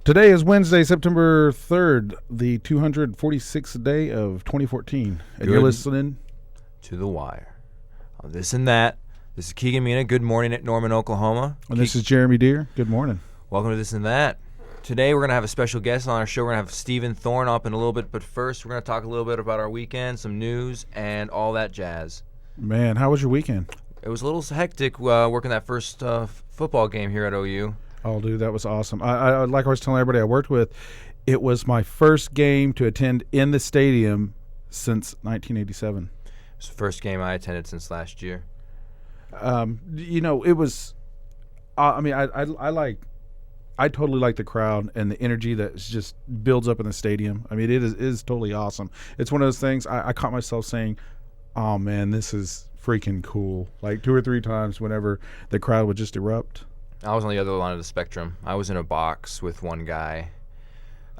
Today is Wednesday, September 3rd, the 246th day of 2014. And you're listening to The Wire. This and that. This is Keegan Mina. Good morning at Norman, Oklahoma. And this is Jeremy Deere. Good morning. Welcome to This and That. Today we're going to have a special guest on our show. We're going to have Steven Thorn up in a little bit. But first, we're going to talk a little bit about our weekend, some news, and all that jazz. Man, how was your weekend? It was a little hectic working that first football game here at OU. Oh, dude, that was awesome. I like I was telling everybody I worked with, it was my first game to attend in the stadium since 1987. It's the first game I attended since last year. It was. I totally like the crowd and the energy that just builds up in the stadium. I mean, it is totally awesome. It's one of those things I caught myself saying, "Oh man, this is freaking cool!" Like 2 or 3 times whenever the crowd would just erupt. I was on the other line of the spectrum. I was in a box with one guy.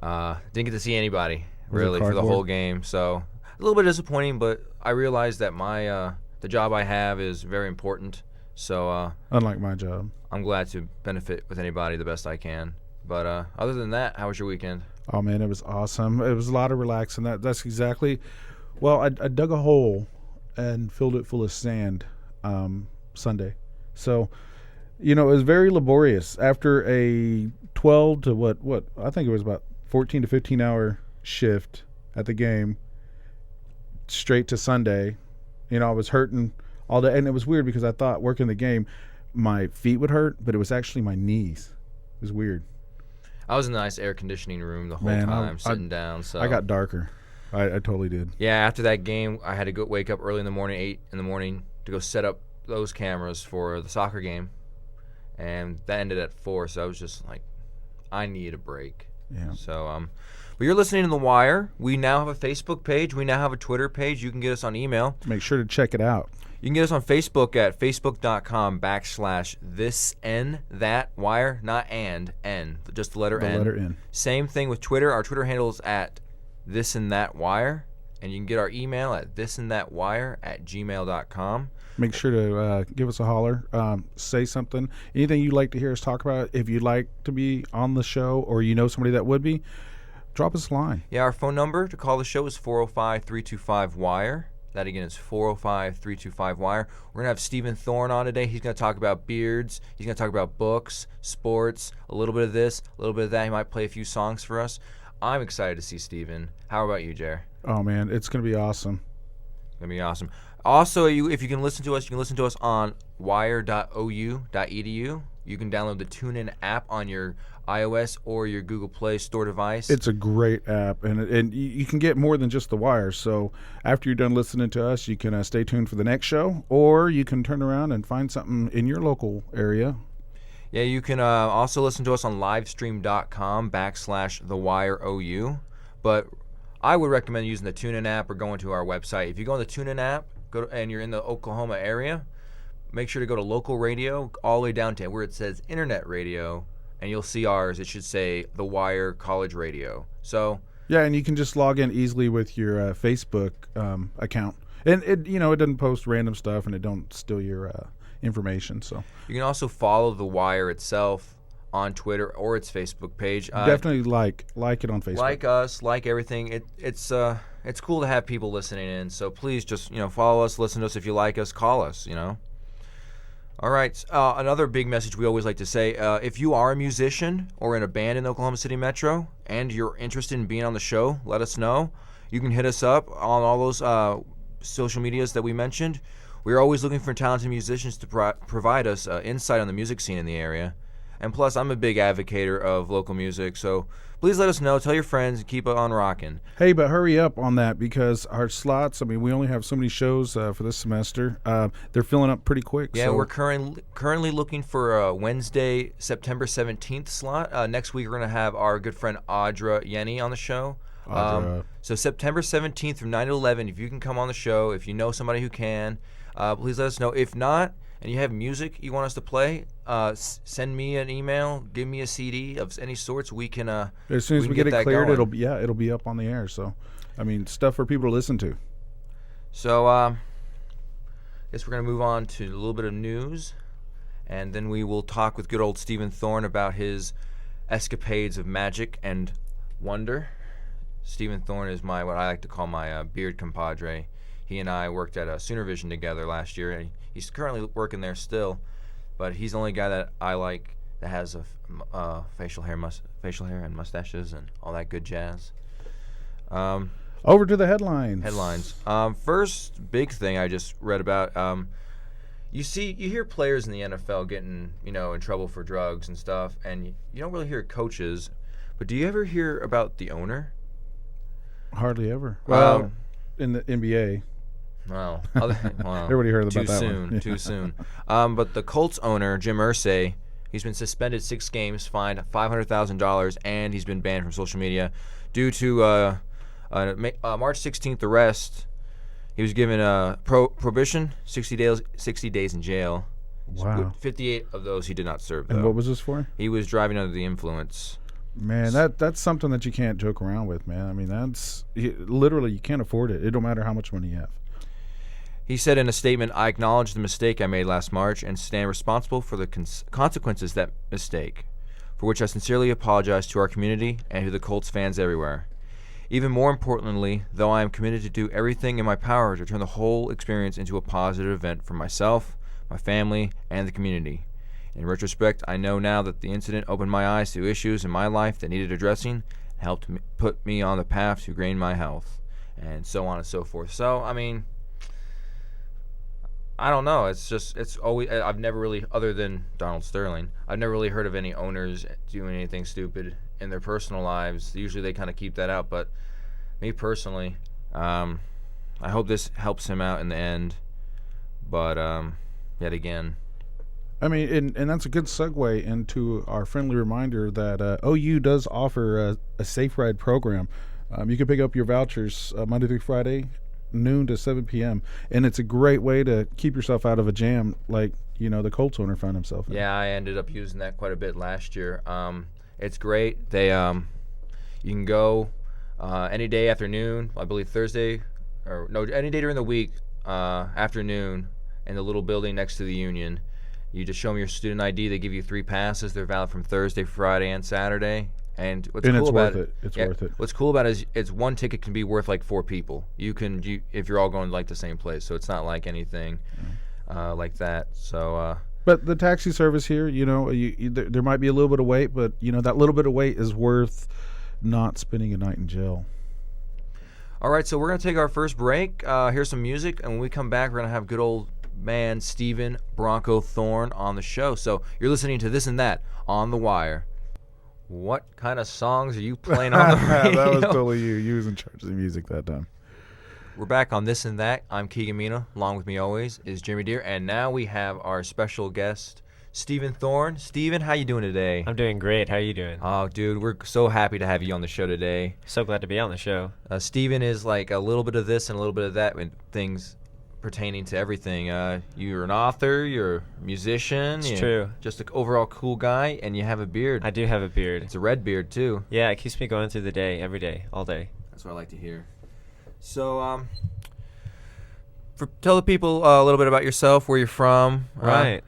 Didn't get to see anybody really for the whole game, so a little bit disappointing. But I realized that my the job I have is very important. So unlike my job, I'm glad to benefit with anybody the best I can. But other than that, how was your weekend? Oh man, it was awesome. It was a lot of relaxing. That's exactly. Well, I dug a hole and filled it full of sand Sunday. So. It was very laborious. After a 12 to what I think it was about 14 to 15 hour shift at the game, straight to Sunday, I was hurting all day. And it was weird because I thought working the game, my feet would hurt, but it was actually my knees. It was weird. I was in the nice air conditioning room the whole time, sitting down. So I got darker. I totally did. Yeah, after that game, I had to wake up early in the morning, 8 in the morning, to go set up those cameras for the soccer game. And that ended at 4, so I was just like, I need a break. Yeah. So, but you're listening to The Wire. We now have a Facebook page. We now have a Twitter page. You can get us on email. Make sure to check it out. You can get us on Facebook at facebook.com/thisnthatwire, not and, N, just the letter N. The letter N. Same thing with Twitter. Our Twitter handle is at thisandthatwire. And you can get our email at thisandthatwire@gmail.com. Make sure to give us a holler, say something, anything you'd like to hear us talk about. If you'd like to be on the show or you know somebody that would be, drop us a line. Yeah, our phone number to call the show is 405-325-WIRE. That again is 405-325-WIRE. We're going to have Steven Thorn on today. He's going to talk about beards. He's going to talk about books, sports, a little bit of this, a little bit of that. He might play a few songs for us. I'm excited to see Steven. How about you, Jer? Oh, man, it's going to be awesome. It's going to be awesome. Also, if you can listen to us, you can listen to us on wire.ou.edu. You can download the TuneIn app on your iOS or your Google Play Store device. It's a great app, and you can get more than just The Wire. So after you're done listening to us, you can stay tuned for the next show, or you can turn around and find something in your local area. Yeah, you can also listen to us on livestream.com/TheWireOU. But I would recommend using the TuneIn app or going to our website. If you go on the TuneIn app and you're in the Oklahoma area, make sure to go to local radio all the way down to where it says internet radio, and you'll see ours. It should say The Wire College Radio. So yeah, and you can just log in easily with your Facebook account, and it doesn't post random stuff and it don't steal your information. So you can also follow The Wire itself on Twitter or its Facebook page. Definitely like it on Facebook. Like us, like everything. It's cool to have people listening in. So please just follow us, listen to us. If you like us, call us. All right. Another big message we always like to say: if you are a musician or in a band in the Oklahoma City Metro and you're interested in being on the show, let us know. You can hit us up on all those social medias that we mentioned. We're always looking for talented musicians to provide us insight on the music scene in the area. And plus, I'm a big advocator of local music, so please let us know. Tell your friends and keep it on rocking. Hey, but hurry up on that because our slots, we only have so many shows for this semester. They're filling up pretty quick. Yeah, so. We're currently looking for a Wednesday, September 17th slot. Next week, we're going to have our good friend Audra Yenny on the show. So September 17th from 9 to 11, if you can come on the show, if you know somebody who can, please let us know. If not, and you have music you want us to play, send me an email, give me a CD of any sorts. We can as soon as we get it cleared, it'll be up on the air. So, stuff for people to listen to. So, I guess we're gonna move on to a little bit of news, and then we will talk with good old Steven Thorn about his escapades of magic and wonder. Steven Thorn is what I like to call my beard compadre. He and I worked at Sooner Vision together last year, and he's currently working there still. But he's the only guy that I like that has facial hair and mustaches and all that good jazz. Over to the headlines. First big thing I just read about. You hear players in the NFL getting in trouble for drugs and stuff, and you don't really hear coaches. But do you ever hear about the owner? Hardly ever. Well, in the NBA. Well, everybody heard about that one. Too soon. But the Colts owner, Jim Irsay, he's been suspended 6 games, fined $500,000, and he's been banned from social media due to March 16th arrest. He was given probation, 60 days in jail. Wow. 58 of those he did not serve, though. And what was this for? He was driving under the influence. Man, that's something that you can't joke around with, man. I mean, literally you can't afford it. It don't matter how much money you have. He said in a statement, "I acknowledge the mistake I made last March and stand responsible for the consequences of that mistake, for which I sincerely apologize to our community and to the Colts fans everywhere. Even more importantly, though I am committed to do everything in my power to turn the whole experience into a positive event for myself, my family, and the community. In retrospect, I know now that the incident opened my eyes to issues in my life that needed addressing and helped put me on the path to gain my health," and so on and so forth. So, I mean, I don't know. It's always, I've never really, other than Donald Sterling, I've never really heard of any owners doing anything stupid in their personal lives. Usually they kind of keep that out, but me personally, I hope this helps him out in the end. But yet again, I mean, and that's a good segue into our friendly reminder that OU does offer a Safe Ride program. You can pick up your vouchers Monday through Friday, noon to 7 p.m. And it's a great way to keep yourself out of a jam like, the Colts owner found himself in. Yeah, I ended up using that quite a bit last year. It's great. They you can go any day afternoon, I believe Thursday, any day during the week afternoon in the little building next to the Union. You just show them your student ID. They give you 3 passes. They're valid from Thursday, Friday, and Saturday. And what's cool it's about worth it. It's worth it. What's cool about it is it's one ticket can be worth like 4 people. If you're all going to like the same place. So it's not like anything like that. So. But the taxi service here, there might be a little bit of wait, but that little bit of wait is worth not spending a night in jail. All right, so we're gonna take our first break. Here's some music, and when we come back, we're gonna have good old man Steven Bronco Thorn on the show. So you're listening to This and That on the Wire. What kind of songs are you playing on the radio? That was totally you. You was in charge of the music that time. We're back on This and That. I'm Keegan Mina. Along with me always is Jimmy Deere. And now we have our special guest, Steven Thorn. Steven, how you doing today? I'm doing great. How are you doing? Oh, dude, we're so happy to have you on the show today. So glad to be on the show. Steven is like a little bit of this and a little bit of that with things pertaining to everything. You're an author, you're a musician. It's true. Just an overall cool guy, and you have a beard. I do have a beard. It's a red beard, too. Yeah, it keeps me going through the day, every day, all day. That's what I like to hear. So, tell the people a little bit about yourself, where you're from. Right.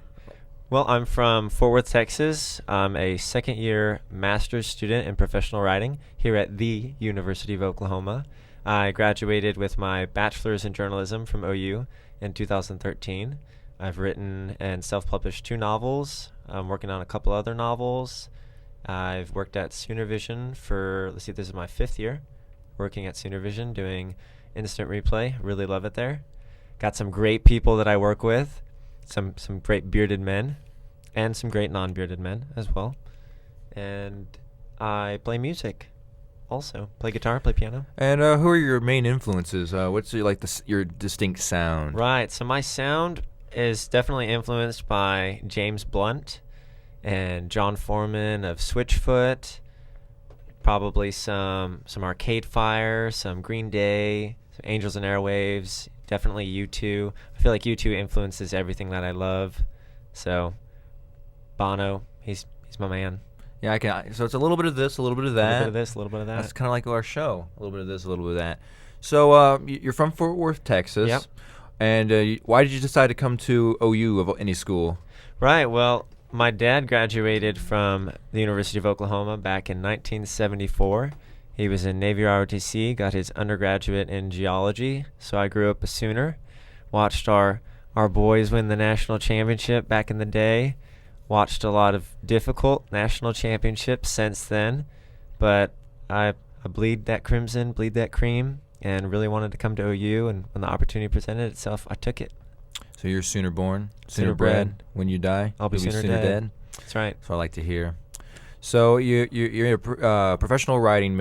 Well, I'm from Fort Worth, Texas. I'm a second-year master's student in professional writing here at the University of Oklahoma. I graduated with my bachelor's in journalism from OU in 2013. I've written and self-published 2 novels. I'm working on a couple other novels. I've worked at Sooner Vision this is my 5th year working at Sooner Vision doing instant replay. Really love it there. Got some great people that I work with, some great bearded men and some great non-bearded men as well. And I play music. Also, play guitar, play piano. And who are your main influences? What's your distinct sound? Right. So my sound is definitely influenced by James Blunt and John Foreman of Switchfoot. Probably some Arcade Fire, some Green Day, some Angels and Airwaves. Definitely U2. I feel like U2 influences everything that I love. So Bono, he's my man. Yeah, I can. So it's a little bit of this, a little bit of that. A little bit of this, a little bit of that. That's kind of like our show. A little bit of this, a little bit of that. So you're from Fort Worth, Texas. Yep. And why did you decide to come to OU of any school? Right. Well, my dad graduated from the University of Oklahoma back in 1974. He was in Navy ROTC, got his undergraduate in geology, so I grew up a Sooner. Watched our boys win the national championship back in the day. Watched a lot of difficult national championships since then, but I bleed that crimson, bleed that cream, and really wanted to come to OU, and when the opportunity presented itself, I took it. So you're Sooner born, Sooner bred. bred. When you die, I'll be you'll Sooner dead. That's right. That's what I like to hear. So you're a professional writing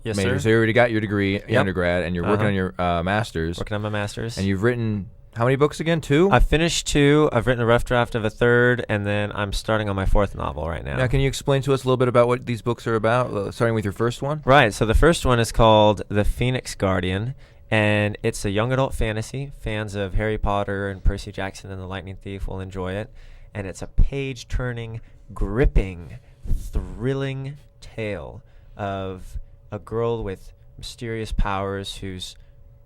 Yes, major. sir. So you already got your degree in Yep. undergrad, and you're working on your master's. Working on my master's. And you've written how many books again? 2? I've finished 2. I've written a rough draft of a 3rd, and then I'm starting on my 4th novel right now. Now, can you explain to us a little bit about what these books are about, starting with your first one? Right. So the first one is called The Phoenix Guardian, and it's a young adult fantasy. Fans of Harry Potter and Percy Jackson and the Lightning Thief will enjoy it. And it's a page-turning, gripping, thrilling tale of a girl with mysterious powers who's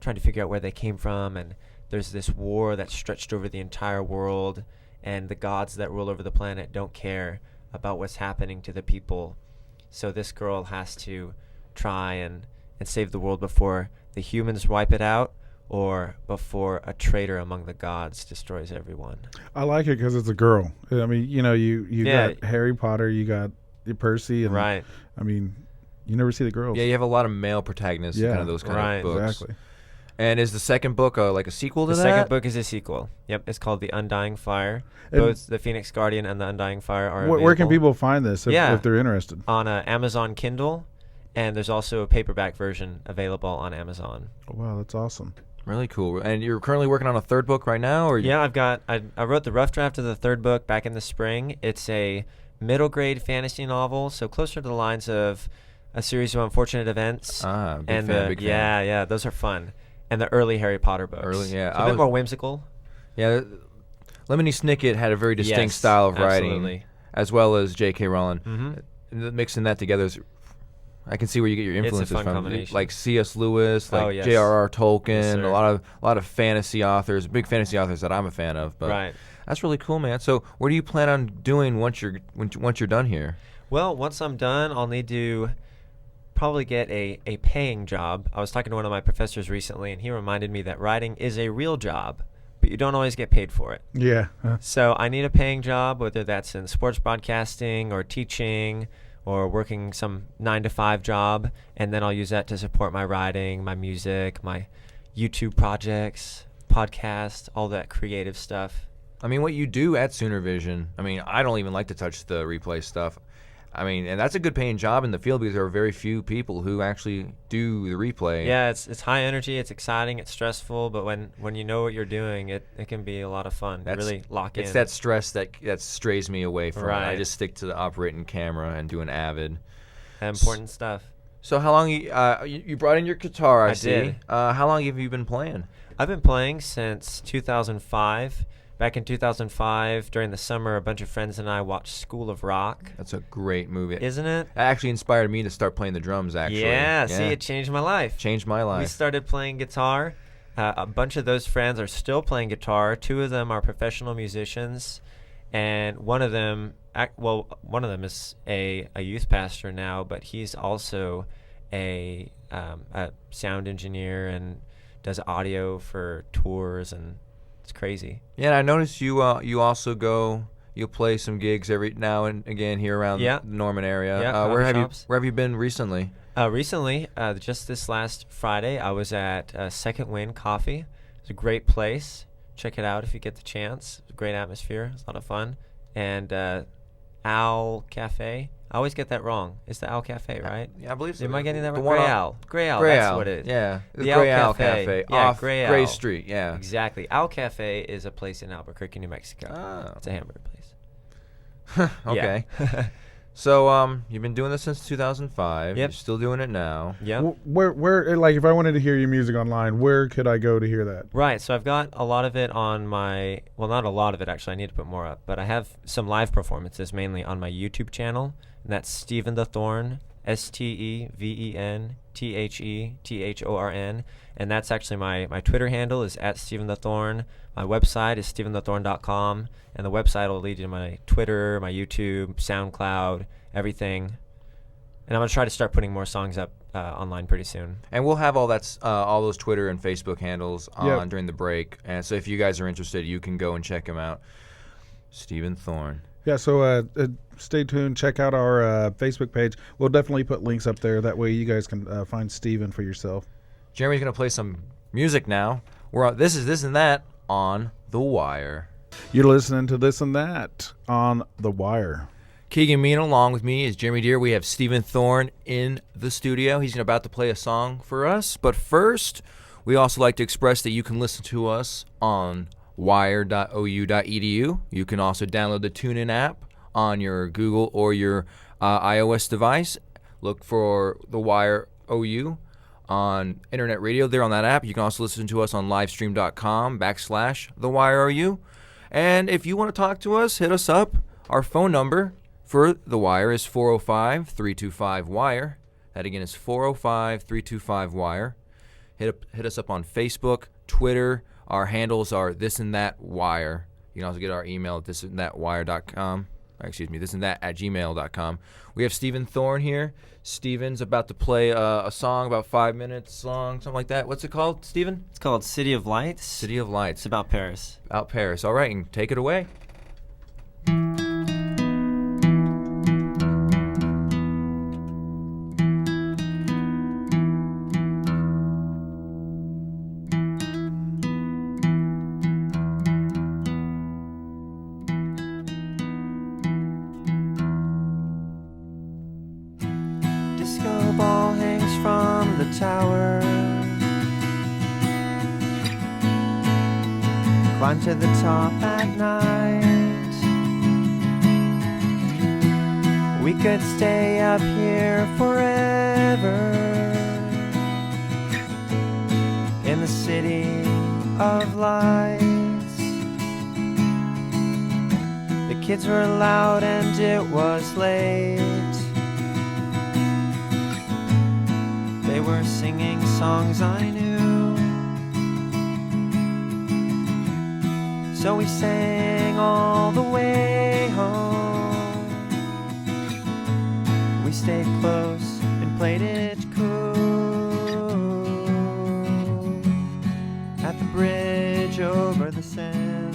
trying to figure out where they came from, and there's this war that's stretched over the entire world, and the gods that rule over the planet don't care about what's happening to the people. So this girl has to try and save the world before the humans wipe it out, or before a traitor among the gods destroys everyone. I like it because it's a girl. I mean, you Yeah. got Harry Potter, you got Percy, and Right. I mean, you never see the girls. Yeah, you have a lot of male protagonists in Yeah. kind of those kind Right. of books. Exactly. And is the second book like a sequel to The that? second book is a sequel. Yep, it's called The Undying Fire. And Both The Phoenix Guardian and The Undying Fire are where can available people find this if they're interested? on Amazon Kindle, and there's also a paperback version available on Amazon. Oh, wow, that's awesome. Really cool. And you're currently working on a third book right now, or Yeah, I wrote the rough draft of the 3rd book back in the spring. It's a middle grade fantasy novel, so closer to the lines of a series of unfortunate events. Big fan, big fan. Yeah, those are fun. And the early Harry Potter books. Early, yeah. So a bit more whimsical. Yeah, Lemony Snicket had a very distinct Yes, style of writing, absolutely. as well as J.K. Rowling. Mm-hmm. Mixing that together is, I can see where you get your It's a influences fun from, combination. like C.S. Lewis, like Oh, yes. J.R.R. Tolkien, Yes, sir. a lot of fantasy authors, big fantasy authors that I'm a fan of. But Right. that's really cool, man. So, what do you plan on doing once you're done here? Well, once I'm done, I'll need to probably get a paying job. I was talking to one of my professors recently, and he reminded me that writing is a real job, but you don't always get paid for it. Yeah. So I need a paying job, whether that's in sports broadcasting or teaching or working some 9-to-5 job, and then I'll use that to support my writing, my music, my YouTube projects, podcast, all that creative stuff. I mean, what you do at Sooner Vision, I mean, I don't even like to touch the replay stuff. I mean, and that's a good paying job in the field because there are very few people who actually do the replay. Yeah, it's high energy, it's exciting, it's stressful, but when you know what you're doing, it can be a lot of fun. Really lock in. It's that stress that strays me away from it. I Right. just stick to the operating camera and doing Avid. Important stuff. So how long you brought in your guitar? I see. did. How long have you been playing? I've been playing since 2005. Back in 2005, during the summer, a bunch of friends and I watched School of Rock. That's a great movie. Isn't it? That actually inspired me to start playing the drums. Actually, Yeah, see, it changed my life. changed my We life. started playing guitar. A bunch of those friends are still playing guitar. 2 of them are professional musicians, and one of them is a youth pastor now, but he's also a sound engineer and does audio for tours, and it's crazy. Yeah, and I noticed you also you play some gigs every now and again here around Yeah. the Norman area. Yeah, where coffee have shops. where have you been recently? Recently, just this last Friday, I was at Second Wind Coffee. It's a great place. Check it out if you get the chance. It's a great atmosphere. It's a lot of fun. And Owl Cafe. I always get that wrong. It's the Owl Cafe, right? Yeah, I believe so. Am I getting that The right? one Gray on- Owl. Gray Owl. Gray That's Owl. what it is. Yeah, The Gray Owl Owl Cafe. Yeah, off Gray Gray Owl. Street. Yeah. Exactly. Owl Cafe is a place in Albuquerque, New Mexico. Oh. It's a hamburger place. Okay. Yeah. So you've been doing this since 2005. Yep. You're still doing it now. Yep. Where like if I wanted to hear your music online, where could I go to hear that? Right, so I've got a lot of it on my, well, not a lot of it actually, I need to put more up, but I have some live performances mainly on my YouTube channel, and that's Steven Thorn, StevenThethorn, and that's actually my Twitter handle is at Steven the Thorn. My website is steventhethorn.com, and the website will lead you to my Twitter, my YouTube, SoundCloud, everything. And I'm gonna try to start putting more songs up online pretty soon. And we'll have all those Twitter and Facebook handles on Yep. during the break. And so if you guys are interested, you can go and check him out. Steven Thorn. Yeah, so stay tuned. Check out our Facebook page. We'll definitely put links up there. That way you guys can find Steven for yourself. Jeremy's going to play some music now. We're on This Is This and That on The Wire. You're listening to This and That on The Wire. Keegan Mean along with me is Jeremy Deere. We have Steven Thorn in the studio. He's about to play a song for us. But first, we also like to express that you can listen to us on wire.ou.edu. You can also download the TuneIn app on your Google or your iOS device. Look for The Wire OU on internet radio there on that app. You can also listen to us on livestream.com/The Wire OU. And if you want to talk to us, hit us up. Our phone number for The Wire is 405-325-WIRE. That again is 405-325-WIRE. Hit us up on Facebook, Twitter. Our handles are This and That Wire. You can also get our email at thisandthatwire.com. thisandthat@gmail.com. We have Steven Thorn here. Steven's about to play a song, about 5 minutes long, something like that. What's it called, Steven? It's called City of Lights. City of Lights. It's about Paris. Out Paris. All right, and take it away. Disco ball hangs from the tower. Climb to the top at night. We could stay up here forever in the city of lights. The kids were loud and it was late. They were singing songs I knew. So we sang all the way home. We stayed close and played it cool at the bridge over the Seine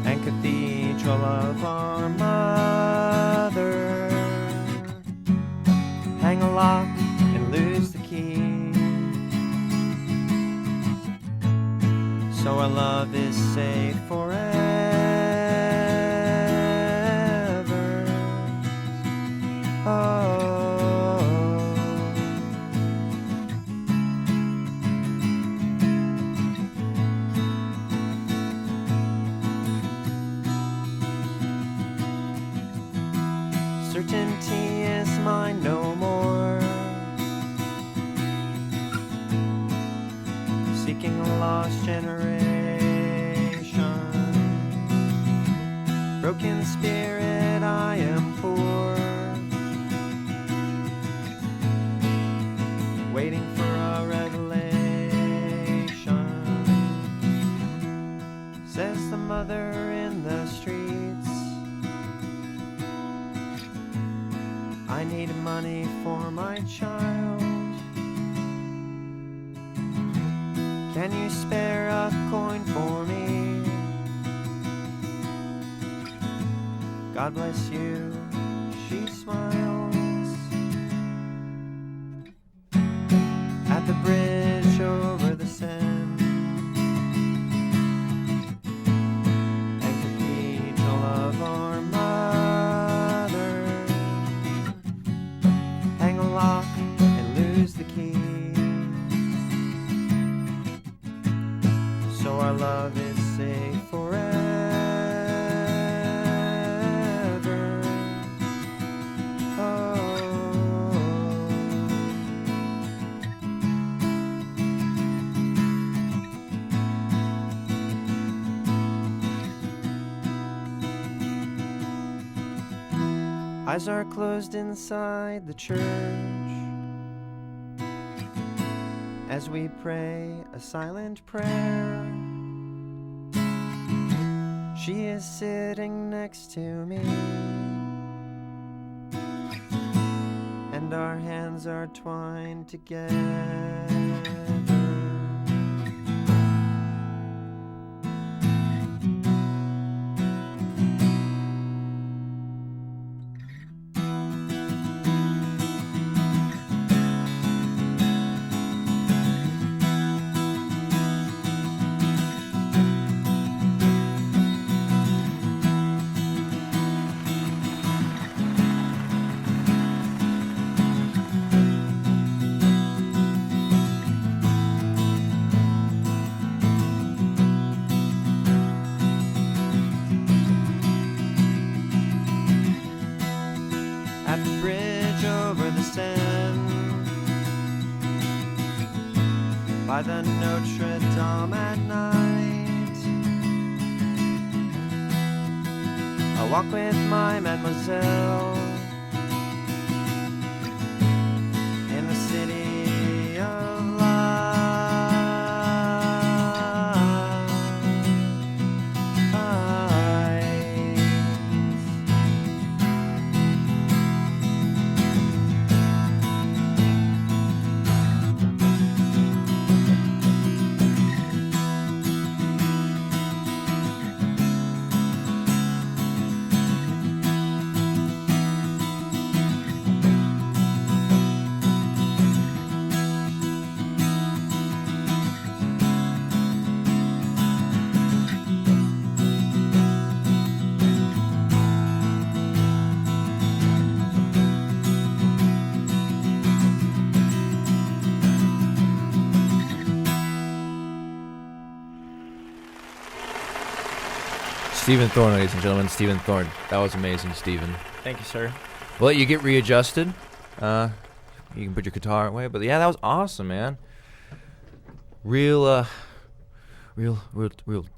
and Cathedral of our Mother. Hang a lock and lose the key. So our love is safe forever. Oh. Certainty is mine no more. Seeking a lost generation. Broken spirit, I am poor. Waiting for a revelation. Says the mother in the streets. I need money for my child. Can you spare a coin for me? God bless you, she smiles. At the bridge over the Seine and Cathedral of our Mother. Hang a lock and lose the key. So our love is safe forever. Oh. Eyes are closed inside the church as we pray a silent prayer. She is sitting next to me, and our hands are twined together. At the bridge over the Seine, by the Notre Dame at night, I walk with my mademoiselle in the city of Steven Thorn, ladies and gentlemen. Steven Thorn. That was amazing, Steven. Thank you, sir. We'll let you get readjusted. You can put your guitar away. But yeah, that was awesome, man. Real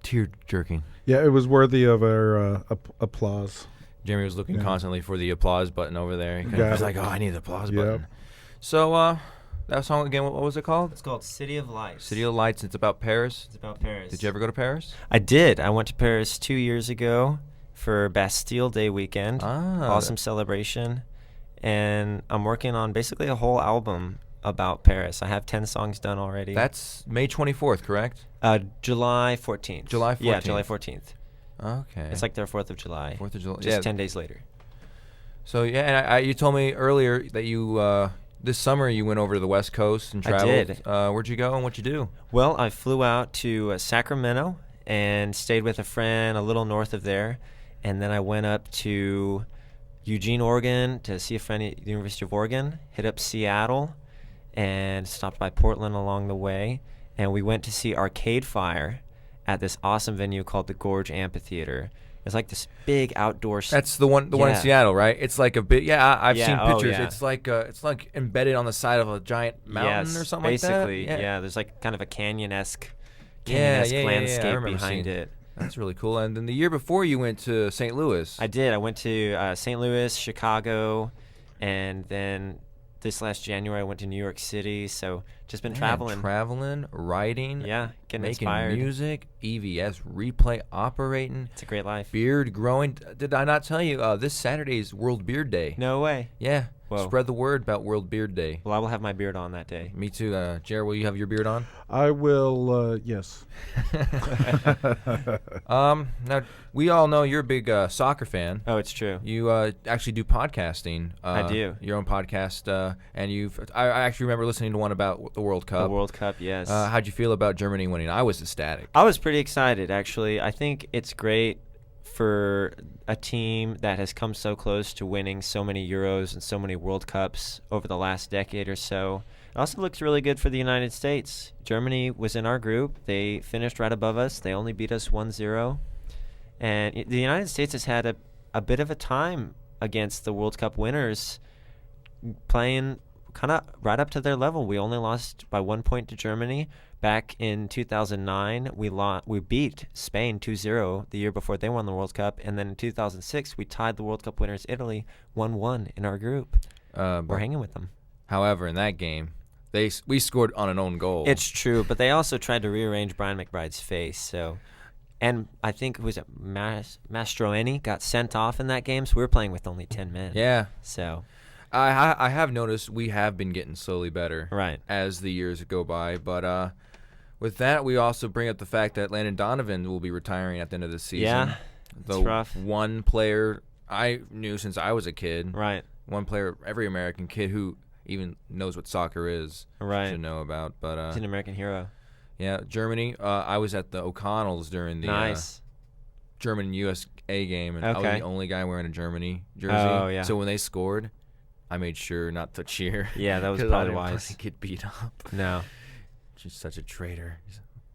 tear-jerking. Yeah, it was worthy of our applause. Jeremy was looking Yeah. constantly for the applause button over there. He Got was it. like, oh, I need the applause Yep. button. So, that song again, what was it called? It's called City of Lights. City of Lights. It's about Paris. It's about Paris. Did you ever go to Paris? I did. I went to Paris 2 years ago for Bastille Day weekend. Awesome celebration. And I'm working on basically a whole album about Paris. I have 10 songs done already. That's May 24th, correct? July 14th. July Yeah, 14th. July 14th. Okay. It's like their 4th of July. 4th of July. Just Yeah. 10 days later. So, yeah, and you told me earlier that you, this summer you went over to the West Coast and I traveled. did. Where'd you go and what'd you do? Well, I flew out to Sacramento and stayed with a friend a little north of there. And then I went up to Eugene, Oregon to see a friend at the University of Oregon, hit up Seattle, and stopped by Portland along the way. And we went to see Arcade Fire at this awesome venue called the Gorge Amphitheater. It's like this big outdoor. That's the one in Yeah. Seattle, right? It's like a big. Yeah, I've Yeah, seen oh, pictures. yeah. It's like embedded on the side of a giant mountain Yes, or something basically, like that. yeah. There's like kind of a canyon-esque Yeah, I landscape remember behind seeing it. That's really cool. And then the year before, you went to St. Louis. I did. I went to St. Louis, Chicago, and then this last January I went to New York City. So just been Man, traveling. writing. Yeah, getting making inspired. music. EVS replay operating. It's a great life. Beard growing. Did I not tell you? This Saturday is World Beard Day. No way. Yeah. Whoa. Spread the word about World Beard Day. Well, I will have my beard on that day. Me too. Jared, will you have your beard on? I will, yes. Now we all know you're a big soccer fan. Oh, it's true. You actually do podcasting. I do. Your own podcast, and I actually remember listening to one about the World Cup. The World Cup, yes. How'd you feel about Germany winning? I was ecstatic. I was pretty excited, actually. I think it's great for a team that has come so close to winning so many Euros and so many World Cups over the last decade or so. It also looks really good for the United States. Germany was in our group. They finished right above us. They only beat us 1-0. And the United States has had a bit of a time against the World Cup winners, playing kind of right up to their level. We only lost by 1 point to Germany, Back in 2009, we beat Spain 2-0 the year before they won the World Cup, and then in 2006 we tied the World Cup winners Italy 1-1 in our group. We're hanging with them. However, in that game, we scored on an own goal. It's true, but they also tried to rearrange Brian McBride's face. So, and I think Mastroeni got sent off in that game, so we were playing with only 10 men. Yeah. So, I have noticed we have been getting slowly better right as the years go by. But with that, we also bring up the fact that Landon Donovan will be retiring at the end of the season. Yeah, it's rough. One player I knew since I was a kid. Right. One player, every American kid who even knows what soccer is should know about. But he's an American hero. Yeah, Germany. I was at the O'Connells during the German-USA game, and I was the only guy wearing a Germany jersey. Oh, yeah. So when they scored, I made sure not to cheer. Yeah, that was 'cause probably I didn't wise. get beat up. No. She's such a traitor.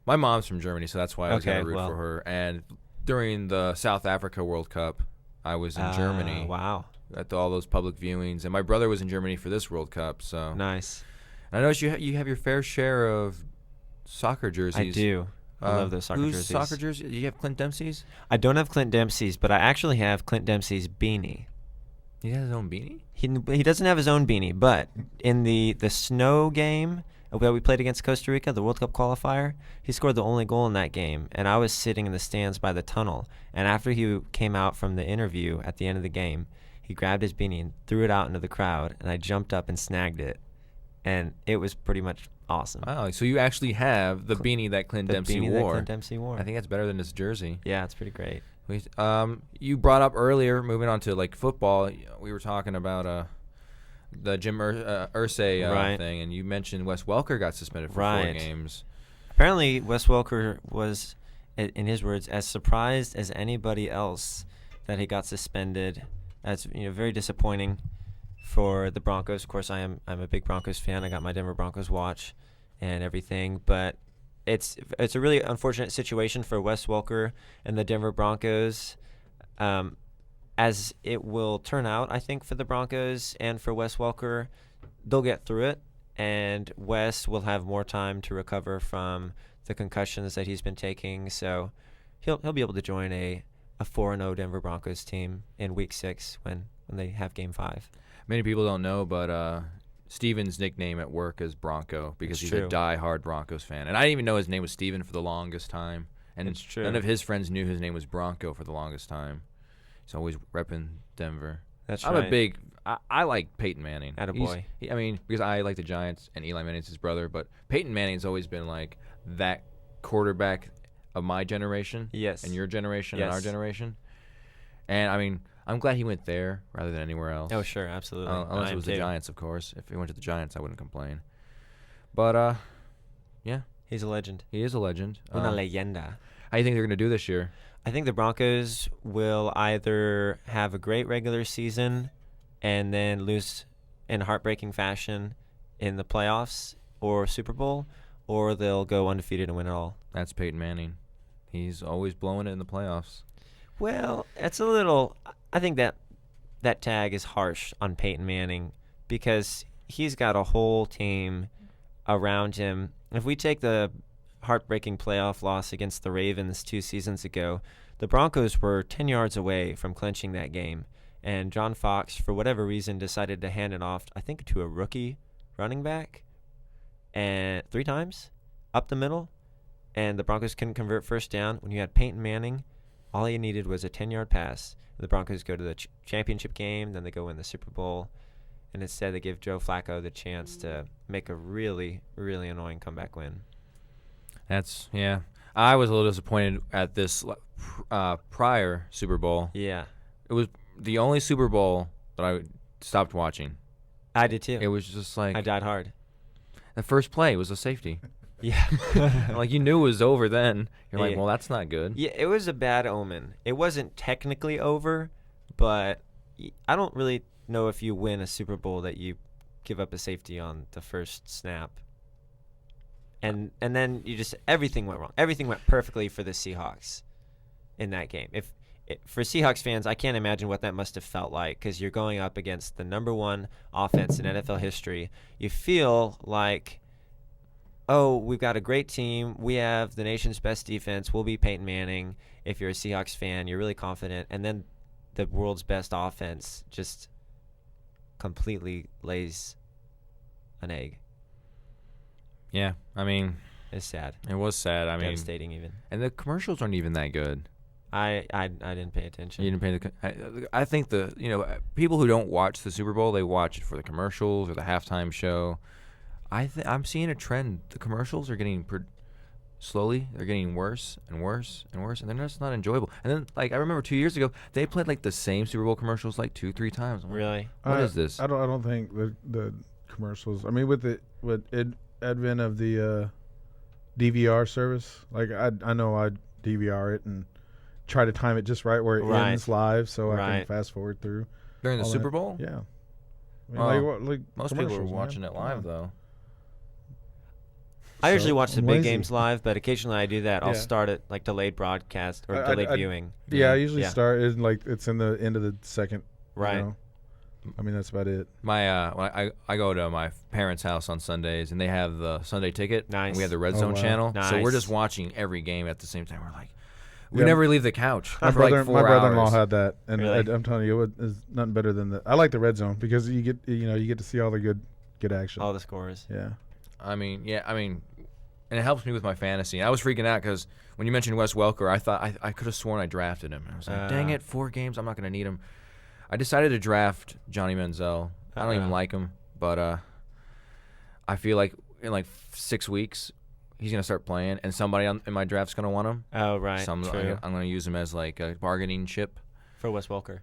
My mom's from Germany, so that's why I was going to root for her. And during the South Africa World Cup, I was in Germany. Wow. At all those public viewings, and my brother was in Germany for this World Cup. So nice. And I noticed you have your fair share of soccer jerseys. I do. I love those soccer jerseys. Whose soccer jersey? Do you have Clint Dempsey's? I don't have Clint Dempsey's, but I actually have Clint Dempsey's beanie. He has his own beanie? He doesn't have his own beanie, but in the snow game that we played against Costa Rica, the World Cup qualifier, he scored the only goal in that game, and I was sitting in the stands by the tunnel. And after he came out from the interview at the end of the game, he grabbed his beanie and threw it out into the crowd, and I jumped up and snagged it. And it was pretty much awesome. Wow, so you actually have the beanie that Clint Dempsey wore. I think that's better than his jersey. Yeah, it's pretty great. You brought up earlier, moving on to like football, we were talking about the Jim Irsay thing, and you mentioned Wes Welker got suspended for 4 games. Apparently, Wes Welker was, in his words, as surprised as anybody else that he got suspended. That's very disappointing for the Broncos. Of course, I'm a big Broncos fan. I got my Denver Broncos watch and everything, but it's a really unfortunate situation for Wes Welker and the Denver Broncos, as it will turn out. I think for the Broncos and for Wes Welker, they'll get through it, and Wes will have more time to recover from the concussions that he's been taking. So he'll be able to join a 4-0 Denver Broncos team in Week 6 when they have Game 5. Many people don't know, but Steven's nickname at work is Bronco because he's a die-hard Broncos fan. And I didn't even know his name was Steven for the longest time. And it's true. None of his friends knew his name was Bronco for the longest time. He's always repping Denver. That's I'm right. a big I like Peyton Manning. Attaboy. Because I like the Giants and Eli Manning's his brother, but Peyton Manning's always been like that quarterback of my generation. Yes. And your generation and our generation. And I'm glad he went there rather than anywhere else. Oh, sure, absolutely. Unless it was the Giants, of course. If he went to the Giants, I wouldn't complain. But, yeah. He's a legend. He is a legend. Una leyenda. How do you think they're going to do this year? I think the Broncos will either have a great regular season and then lose in heartbreaking fashion in the playoffs or Super Bowl, or they'll go undefeated and win it all. That's Peyton Manning. He's always blowing it in the playoffs. Well, it's a little – I think that tag is harsh on Peyton Manning because he's got a whole team around him. If we take the heartbreaking playoff loss against the Ravens 2 seasons ago, the Broncos were 10 yards away from clinching that game, and John Fox, for whatever reason, decided to hand it off, I think, to a rookie running back, and 3 times up the middle, and the Broncos couldn't convert first down. When you had Peyton Manning, all you needed was a 10-yard pass. The Broncos go to the championship game, then they go win the Super Bowl, and instead they give Joe Flacco the chance to make a really, really annoying comeback win. Yeah. I was a little disappointed at this prior Super Bowl. Yeah. It was the only Super Bowl that I stopped watching. I did too. It was just like... I died hard. The first play was a safety. Yeah. Like, you knew it was over then. You're like, well, that's not good. Yeah, it was a bad omen. It wasn't technically over, but I don't really know if you win a Super Bowl that you give up a safety on the first snap. And then everything went wrong. Everything went perfectly for the Seahawks in that game. For Seahawks fans, I can't imagine what that must have felt like because you're going up against the number 1 offense in NFL history. You feel like oh, we've got a great team. We have the nation's best defense. We'll be Peyton Manning. If you're a Seahawks fan, you're really confident. And then the world's best offense just completely lays an egg. Yeah, I mean, It's sad. it was sad. I mean, Devastating even. and the commercials aren't even that good. I didn't pay attention. You didn't pay I think people who don't watch the Super Bowl, they watch it for the commercials or the halftime show. I'm seeing a trend. The commercials are getting slowly. They're getting worse and worse and worse, and they're just not enjoyable. And then, like, I remember 2 years ago, they played like the same Super Bowl commercials like 2-3 times. I'm like, Really? what is this? I don't think the commercials. I mean, with advent of the DVR service, like I know I DVR it and try to time it just right where it Right. ends live, so I Right. can fast forward through During the all Super that. Bowl? Yeah. I Oh, mean, like Most people are commercials, man. watching it live, Yeah. though. I usually So, watch the I'm big lazy. games live, but occasionally I do that. I'll Yeah. start it like delayed broadcast or I- delayed I- viewing. Yeah, I usually Yeah. start in like it's in the end of the second. Right. You know? I mean, that's about it. My when I go to my parents' house on Sundays, and they have the Sunday Ticket. Nice. And we have the Red Oh, Zone wow. channel, so we're Nice. just watching every game at the same time. We're like, we Yeah. never leave the couch My for like 4 brother-in-law hours. had that, and Really? I'm telling you, it's nothing better than the. I like the Red Zone because you get to see all the good action. All the scores. Yeah. I mean, and it helps me with my fantasy. I was freaking out because when you mentioned Wes Welker, I thought I could have sworn I drafted him. I was like, dang it, 4 games, I'm not going to need him. I decided to draft Johnny Manziel. I don't even like him, but I feel like in like 6 weeks he's going to start playing, and somebody in my draft's going to want him. Oh, right. So I'm True. going to use him as like a bargaining chip. For Wes Welker.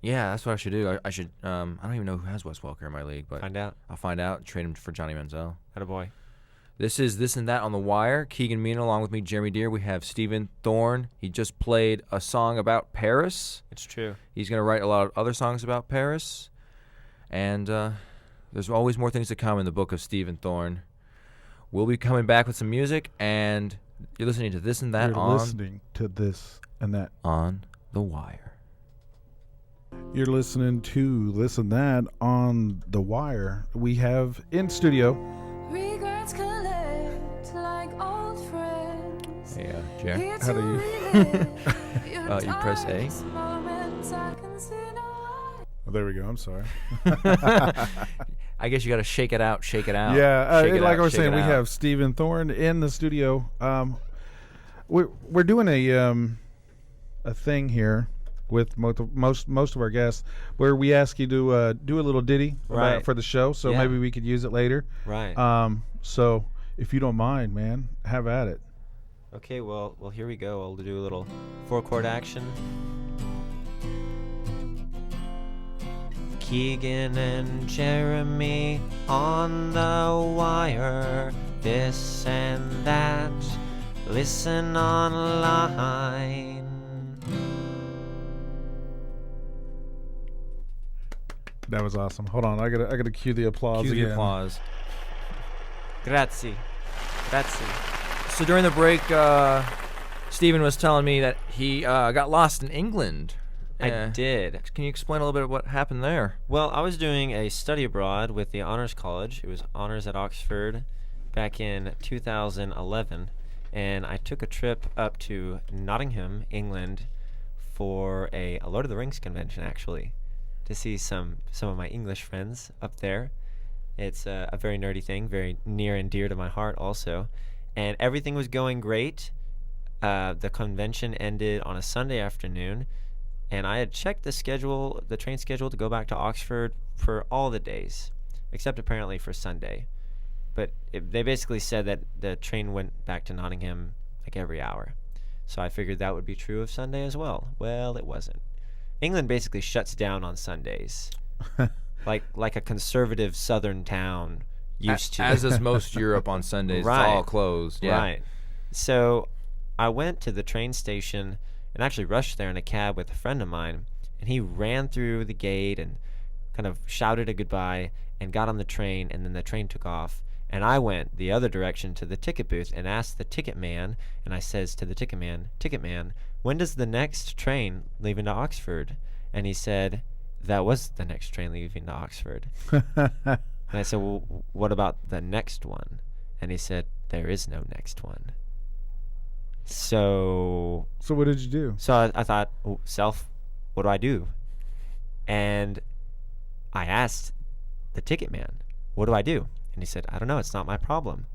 Yeah, that's what I should do. I should. I don't even know who has Wes Welker in my league, but Find out. I'll find out. Trade him for Johnny Manziel. Attaboy. This is This and That on the Wire. Keegan Mina along with me, Jeremy Deere. We have Steven Thorn. He just played a song about Paris. It's true. He's going to write a lot of other songs about Paris. And there's always more things to come in the book of Steven Thorn. We'll be coming back with some music, and you're listening to This and That You're listening to this and that. on the Wire. You're listening to this and that on the Wire. We have in studio. Regrets collect like old friends. Hey, Jer. Here How to do you- relive your You press A? darkest moments. I can see no light. Oh, there we go. I'm sorry. I guess you got to shake it out, shake it out. Yeah, Shake it like out, I was shake saying, it we out. have Steven Thorn in the studio. We're doing a thing here with most of our guests where we ask you to do a little ditty Right. for the show, so Yeah. maybe we could use it later. Right. So if you don't mind, man, have at it. Okay, well, here we go. I'll do a little 4-chord action. Keegan and Jeremy on the wire. This and that. Listen online. That was awesome. Hold on, I gotta cue the applause Cue again. the applause. Grazie. Grazie. So during the break, Steven was telling me that he got lost in England. I did. Can you explain a little bit of what happened there? Well, I was doing a study abroad with the Honors College. It was Honors at Oxford back in 2011. And I took a trip up to Nottingham, England for a Lord of the Rings convention, actually, to see some of my English friends up there. It's a very nerdy thing, very near and dear to my heart also. And everything was going great. The convention ended on a Sunday afternoon. And I had checked the train schedule to go back to Oxford for all the days, except apparently for Sunday. But they basically said that the train went back to Nottingham like every hour. So I figured that would be true of Sunday as well. Well, it wasn't. England basically shuts down on Sundays, like a conservative southern town used to. As is most Europe on Sundays. Right. It's all closed. Yeah. Right. So I went to the train station and actually rushed there in a cab with a friend of mine, and he ran through the gate and kind of shouted a goodbye and got on the train, and then the train took off. And I went the other direction to the ticket booth and asked the ticket man, and I says to the ticket man, when does the next train leave into Oxford? And he said, that was the next train leaving to Oxford. And I said, well, what about the next one? And he said, there is no next one. So what did you do? I thought, oh, self, what do I do? And I asked the ticket man, what do I do? And he said, I don't know, it's not my problem.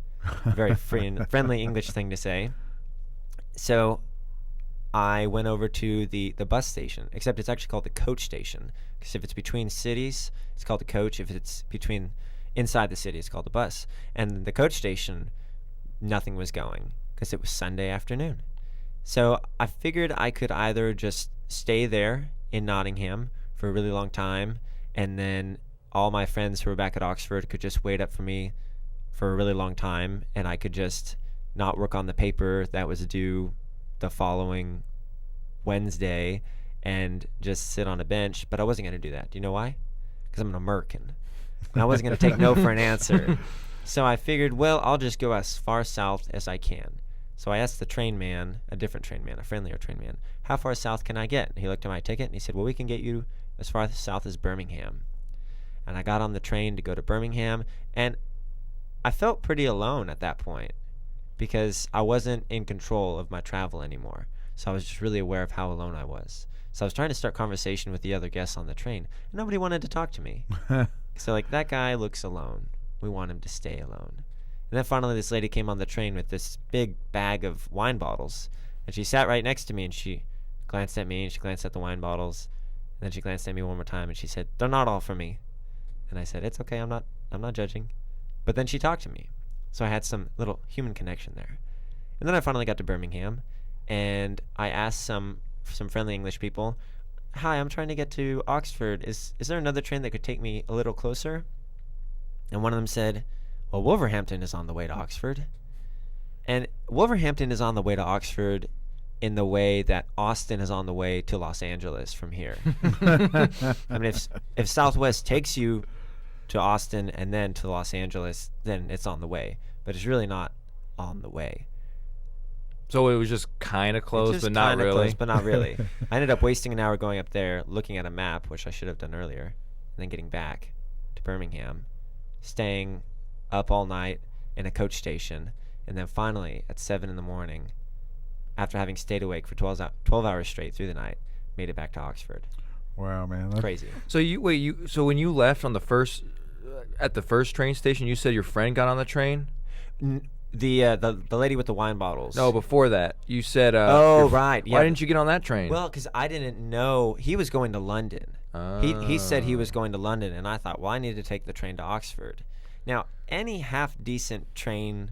Very friendly English thing to say. So I went over to the bus station, except it's actually called the coach station, because if it's between cities, it's called the coach. If it's inside the city, it's called the bus. And the coach station, nothing was going, because it was Sunday afternoon. So I figured I could either just stay there in Nottingham for a really long time, and then all my friends who were back at Oxford could just wait up for me for a really long time, and I could just not work on the paper that was due the following Wednesday and just sit on a bench. But I wasn't going to do that. Do you know why? Because I'm an American, and I wasn't going to take no for an answer. So I figured, well, I'll just go as far south as I can. So I asked the train man, a different train man, a friendlier train man, how far south can I get? And he looked at my ticket and he said, well, we can get you as far south as Birmingham. And I got on the train to go to Birmingham, and I felt pretty alone at that point because I wasn't in control of my travel anymore. So I was just really aware of how alone I was. So I was trying to start conversation with the other guests on the train. Nobody wanted to talk to me. So like, that guy looks alone. We want him to stay alone. And then finally this lady came on the train with this big bag of wine bottles. And she sat right next to me, and she glanced at me, and she glanced at the wine bottles. And then she glanced at me one more time, and she said, they're not all for me. And I said, it's okay, I'm not judging. But then she talked to me. So I had some little human connection there. And then I finally got to Birmingham, and I asked some friendly English people, hi, I'm trying to get to Oxford. Is there another train that could take me a little closer? And one of them said, well, Wolverhampton is on the way to Oxford. And Wolverhampton is on the way to Oxford in the way that Austin is on the way to Los Angeles from here. I mean, if Southwest takes you to Austin and then to Los Angeles, then it's on the way. But it's really not on the way. So it was just kind of close, Just but not kinda really. close, but not really. I ended up wasting an hour going up there, looking at a map, which I should have done earlier, and then getting back to Birmingham, staying up all night in a coach station, and then finally at 7 in the morning, after having stayed awake for 12 hours straight through the night, made it back to Oxford. Wow, man. That's Crazy. So so when you left on the first at the first train station, you said your friend got on the train? The lady with the wine bottles. No, before that, you said. Right. Why didn't you get on that train? Well, because I didn't know he was going to London. He said he was going to London, and I thought, well, I need to take the train to Oxford. Now, any half-decent train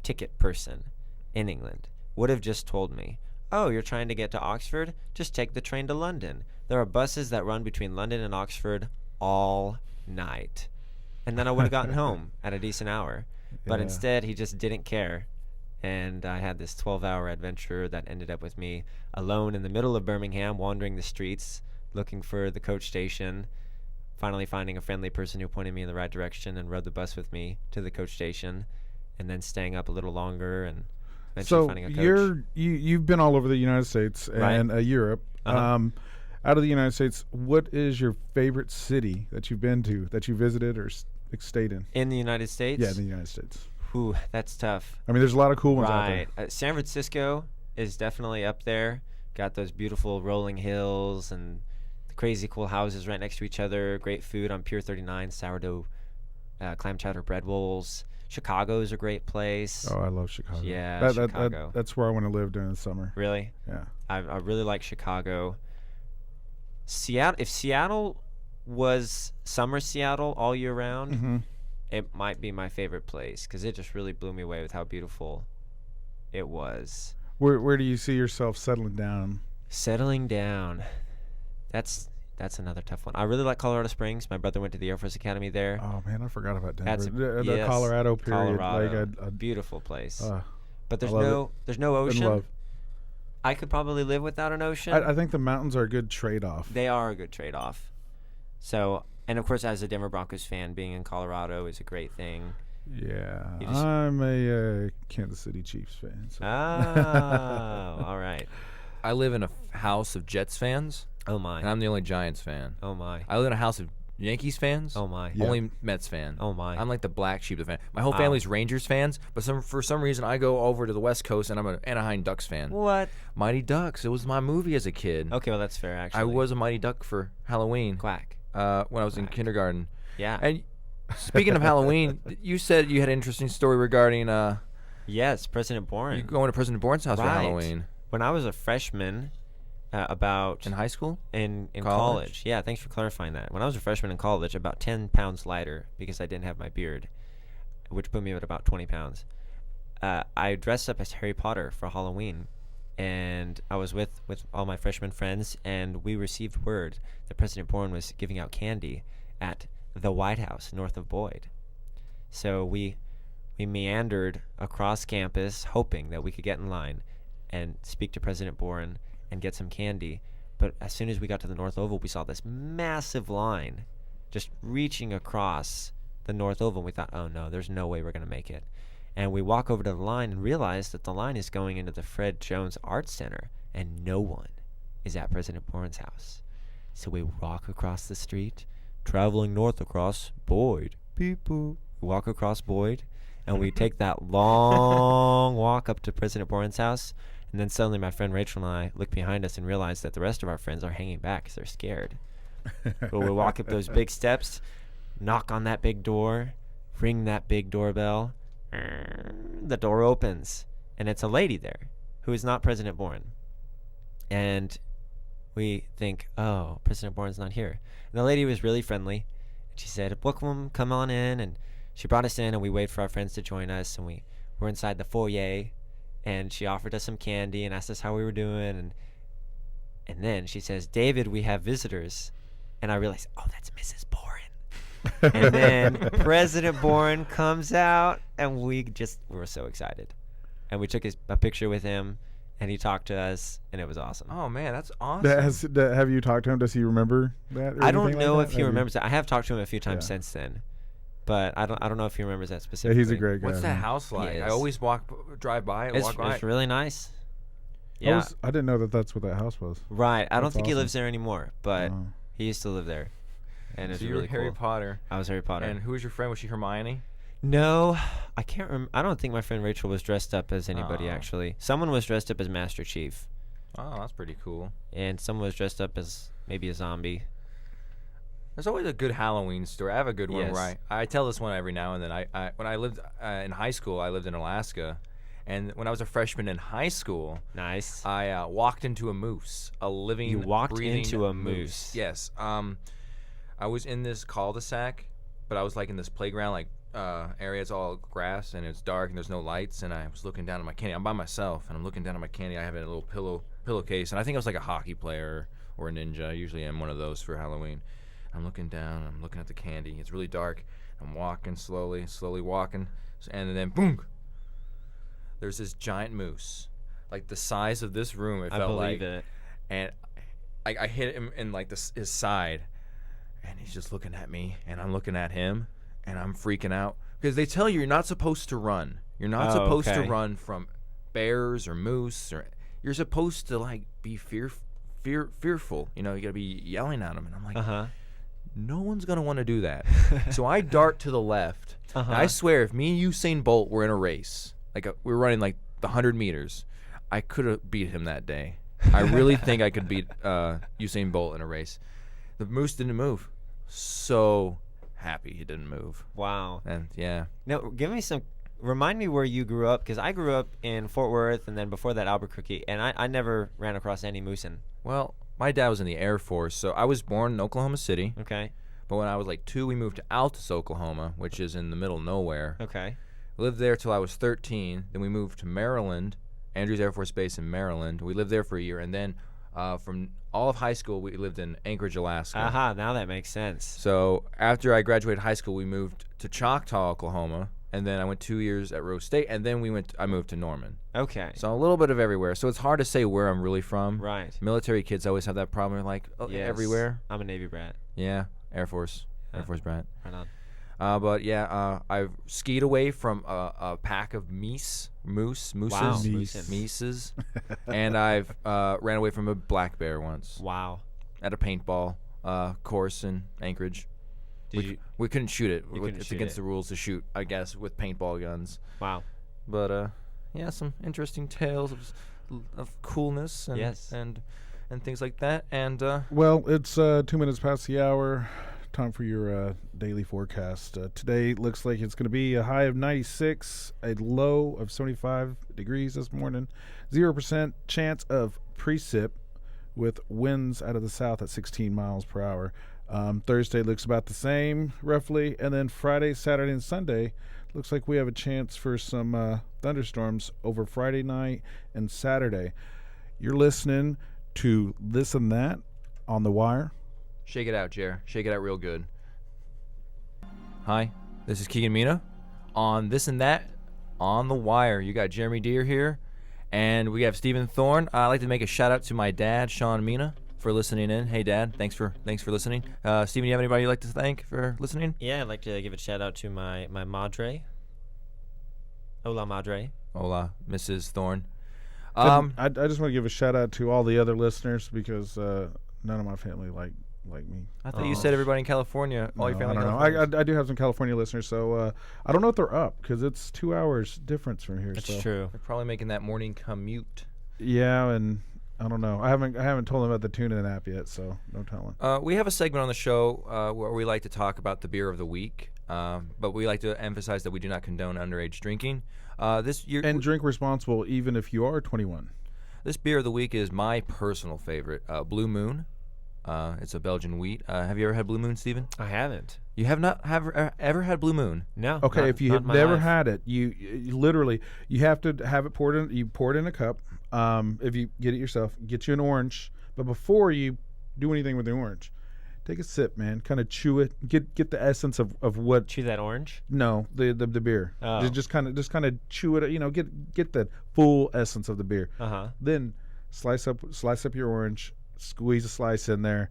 ticket person in England would have just told me, oh, you're trying to get to Oxford? Just take the train to London. There are buses that run between London and Oxford all night. And then I would have gotten home at a decent hour. But Yeah. instead, he just didn't care. And I had this 12-hour adventure that ended up with me alone in the middle of Birmingham, wandering the streets, looking for the coach station, finally finding a friendly person who pointed me in the right direction and rode the bus with me to the coach station, and then staying up a little longer and eventually So finding a coach. you've been all over the United States and Europe. Uh-huh. Out of the United States, what is your favorite city that you've been to, that you visited or stayed in? In the United States? Yeah, in the United States. Ooh, that's tough. I mean, there's a lot of cool ones out Right. there. San Francisco is definitely up there. Got those beautiful rolling hills and the crazy cool houses right next to each other. Great food on Pier 39, sourdough, clam chowder bread rolls. Chicago's a great place. Oh, I love Chicago. Yeah, Chicago. That's where I want to live during the summer. Really? Yeah. I really like Chicago. Seattle. If Seattle was summer Seattle all year round, Mm-hmm. it might be my favorite place because it just really blew me away with how beautiful it was. Where do you see yourself settling down? Settling down. That's another tough one. I really like Colorado Springs. My brother went to the Air Force Academy there. Oh man, I forgot about Denver. That's the yes, Colorado period. Colorado. Like Beautiful place. I But there's love no in ocean. love. I could probably live without an ocean. I think the mountains are a good trade-off. They are a good trade-off. So, and of course, as a Denver Broncos fan, being in Colorado is a great thing. Yeah, You just- I'm a Kansas City Chiefs fan. So. Oh, all right. I live in a house of Jets fans, Oh and my. I'm the only Giants fan. Oh my. I live in a house of Yankees fans. Oh my. Yeah. Only Mets fan. Oh my. I'm like the black sheep of the fan. My whole Wow. family's Rangers fans, but for some reason I go over to the West Coast and I'm an Anaheim Ducks fan. What? Mighty Ducks. It was my movie as a kid. Okay, well that's fair actually. I was a Mighty Duck for Halloween. quack. When I was in kindergarten. Yeah. And speaking of Halloween, you said you had an interesting story regarding Yes, President you Bourne. going to President Bourne's house for Right. Halloween When I was a freshman, about in high school. in College? college. Yeah, thanks for clarifying that. When I was a freshman in college, about 10 pounds lighter because I didn't have my beard, which put me at about 20 pounds. I dressed up as Harry Potter for Halloween, and I was with all my freshman friends, and we received word that President Bourne was giving out candy at the White House north of Boyd. So we meandered across campus hoping that we could get in line and speak to President Bourne and get some candy. But as soon as we got to the North Oval, we saw this massive line just reaching across the North Oval. We thought, oh no, there's no way we're going to make it. And we walk over to the line and realize that the line is going into the Fred Jones Arts Center, and no one is at President Bourne's house. So we walk across the street, traveling north across Boyd. Beep boop. We walk across Boyd, and we take that long walk up to President Bourne's house. And then suddenly my friend Rachel and I look behind us and realize that the rest of our friends are hanging back because they're scared. But we walk up those big steps, knock on that big door, ring that big doorbell. The door opens, and it's a lady there who is not President Bourne. And we think, oh, President Bourne's not here. And the lady was really friendly. She said, welcome, come on in. And she brought us in, and we waited for our friends to join us. And we were inside the foyer, and she offered us some candy and asked us how we were doing. And then she says, David, we have visitors. And I realized, oh, that's Mrs. Bourne. And then President Bourne comes out, and we were so excited. And we took a picture with him, and he talked to us, and it was awesome. Oh man, that's awesome. Have you talked to him? Does he remember that? Or I don't anything know like if that? he Have you- remembers that. I have talked to him a few times Yeah. since then, but I don't know if he remembers that Yeah, specifically. he's a great guy. What's that man. house like? I is. always drive by and walk by. It's really nice. I Yeah, I didn't know that that's what that house was. right. I don't That's think he awesome. lives there anymore, but Oh. he used to live there, and it's So you were really Harry cool. Potter. I was Harry Potter. And who was your friend? Was she Hermione? No, I can't remember. I don't think my friend Rachel was dressed up as anybody, Aw. actually. Someone was dressed up as Master Chief, Oh, that's pretty cool. and someone was dressed up as maybe a zombie. There's always a good Halloween story. I have a good one Yes. where I tell this one every now and then. When I lived in high school, I lived in Alaska, and when I was a freshman in high school, Nice. I walked into a moose, a living, You walked breathing into a moose. Yes. I was in this cul-de-sac, but I was like in this playground, like area. It's all grass and it's dark and there's no lights. And I was looking down at my candy. I'm by myself, and I'm looking down at my candy. I have it in a little pillowcase, and I think I was like a hockey player or a ninja. I usually am one of those for Halloween. I'm looking down. I'm looking at the candy. It's really dark. I'm walking slowly walking, and then boom. There's this giant moose, like the size of this room. It I felt believe like, it. and I hit him in like his side, and he's just looking at me, and I'm looking at him, and I'm freaking out because they tell you you're not supposed to run. You're not Oh, supposed okay. to run from bears or moose, or you're supposed to like be fearful. You know, you gotta be yelling at them, and I'm like, Uh-huh. no one's gonna want to do that. So I dart to the left. Uh-huh. And I swear, if me and Usain Bolt were in a race, like we were running like the 100 meters, I could have beat him that day. I really think I could beat Usain Bolt in a race. The moose didn't move. So happy he didn't move. Wow. And yeah, Now, remind me where you grew up, because I grew up in Fort Worth, and then before that Albuquerque, and I never ran across any moosin'. well, my dad was in the Air Force, so I was born in Oklahoma City. Okay. But when I was like 2, we moved to Altus, Oklahoma, which is in the middle of nowhere. Okay. Lived there till I was 13. Then we moved to Maryland, Andrews Air Force Base in Maryland. We lived there for a year, and then from all of high school, we lived in Anchorage, Alaska. Aha, now that makes sense. So after I graduated high school, we moved to Choctaw, Oklahoma, and then I went 2 years at Rose State, and then I moved to Norman. Okay. So a little bit of everywhere. So it's hard to say where I'm really from. Right. Military kids always have that problem. They're like, oh, Yes. everywhere. I'm a Navy brat. Yeah, Air Force. Yeah. Air Force brat. Right on. But yeah, I've skied away from a pack of mooses, Wow. Meese. Mises, and I've ran away from a black bear once Wow. at a paintball course in Anchorage. We couldn't shoot it. couldn't It's shoot against it. the rules to shoot, I guess, with paintball guns. Wow. But yeah, some interesting tales of coolness and Yes. and things like that. And Well, it's 2 minutes past the hour. Time for your daily forecast. Today looks like it's going to be a high of 96, a low of 75 degrees this morning. 0% chance of precip with winds out of the south at 16 miles per hour. Thursday looks about the same, roughly. And then Friday, Saturday, and Sunday looks like we have a chance for some thunderstorms over Friday night and Saturday. You're listening to This and That on The Wire. shake it out, Jer. Shake it out real good. Hi, this is Keegan Mina on This and That on The Wire. You got Jeremy Deere here, and we have Steven Thorn. I'd like to make a shout out to my dad, Sean Mina, for listening in. Hey, Dad, thanks for listening. Steven, you have anybody you'd like to thank for listening? Yeah, I'd like to give a shout out to my madre. Hola, madre. Hola, Mrs. Thorn. I just want to give a shout out to all the other listeners because none of my family like me. I thought you said everybody in California, all your No, family. I in don't California. know. I do have some California listeners, so I don't know if they're up because it's 2 hours difference from here. That's so. true. They're probably making that morning commute. Yeah, and I don't know. I haven't told them about the TuneIn app yet, so no telling. We have a segment on the show where we like to talk about the beer of the week, but we like to emphasize that we do not condone underage drinking. This year, And drink responsible, even if you are 21. this beer of the week is my personal favorite, Blue Moon. It's a Belgian wheat. Have you ever had Blue Moon, Steven? I haven't. You have not ever had Blue Moon? No. Okay, not- if you not have in my never life. had it, you literally you have to have it poured in. You pour it in a cup. If you get it yourself, get you an orange. But before you do anything with the orange, take a sip, man. Kind of chew it. Get the essence of what. Chew that orange. No, the beer. Oh. Just kind of chew it. You know, get the full essence of the beer. Uh-huh. Then slice up your orange. Squeeze a slice in there.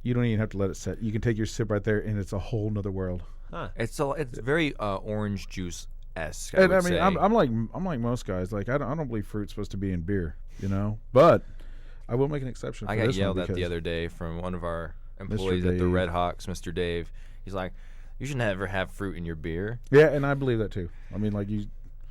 You don't even have to let it set. You can take your sip right there, and it's a whole nother world. Huh. It's very orange juice esque. And I mean, I'm like most guys. Like I don't believe fruit's supposed to be in beer, you know. But I will make an exception. I for got this yelled one at the because- other day from one of our employees at the Dave. Red Hawks, Mr. Dave. He's like, "You should never have fruit in your beer Yeah, and I believe that too. I mean, like you.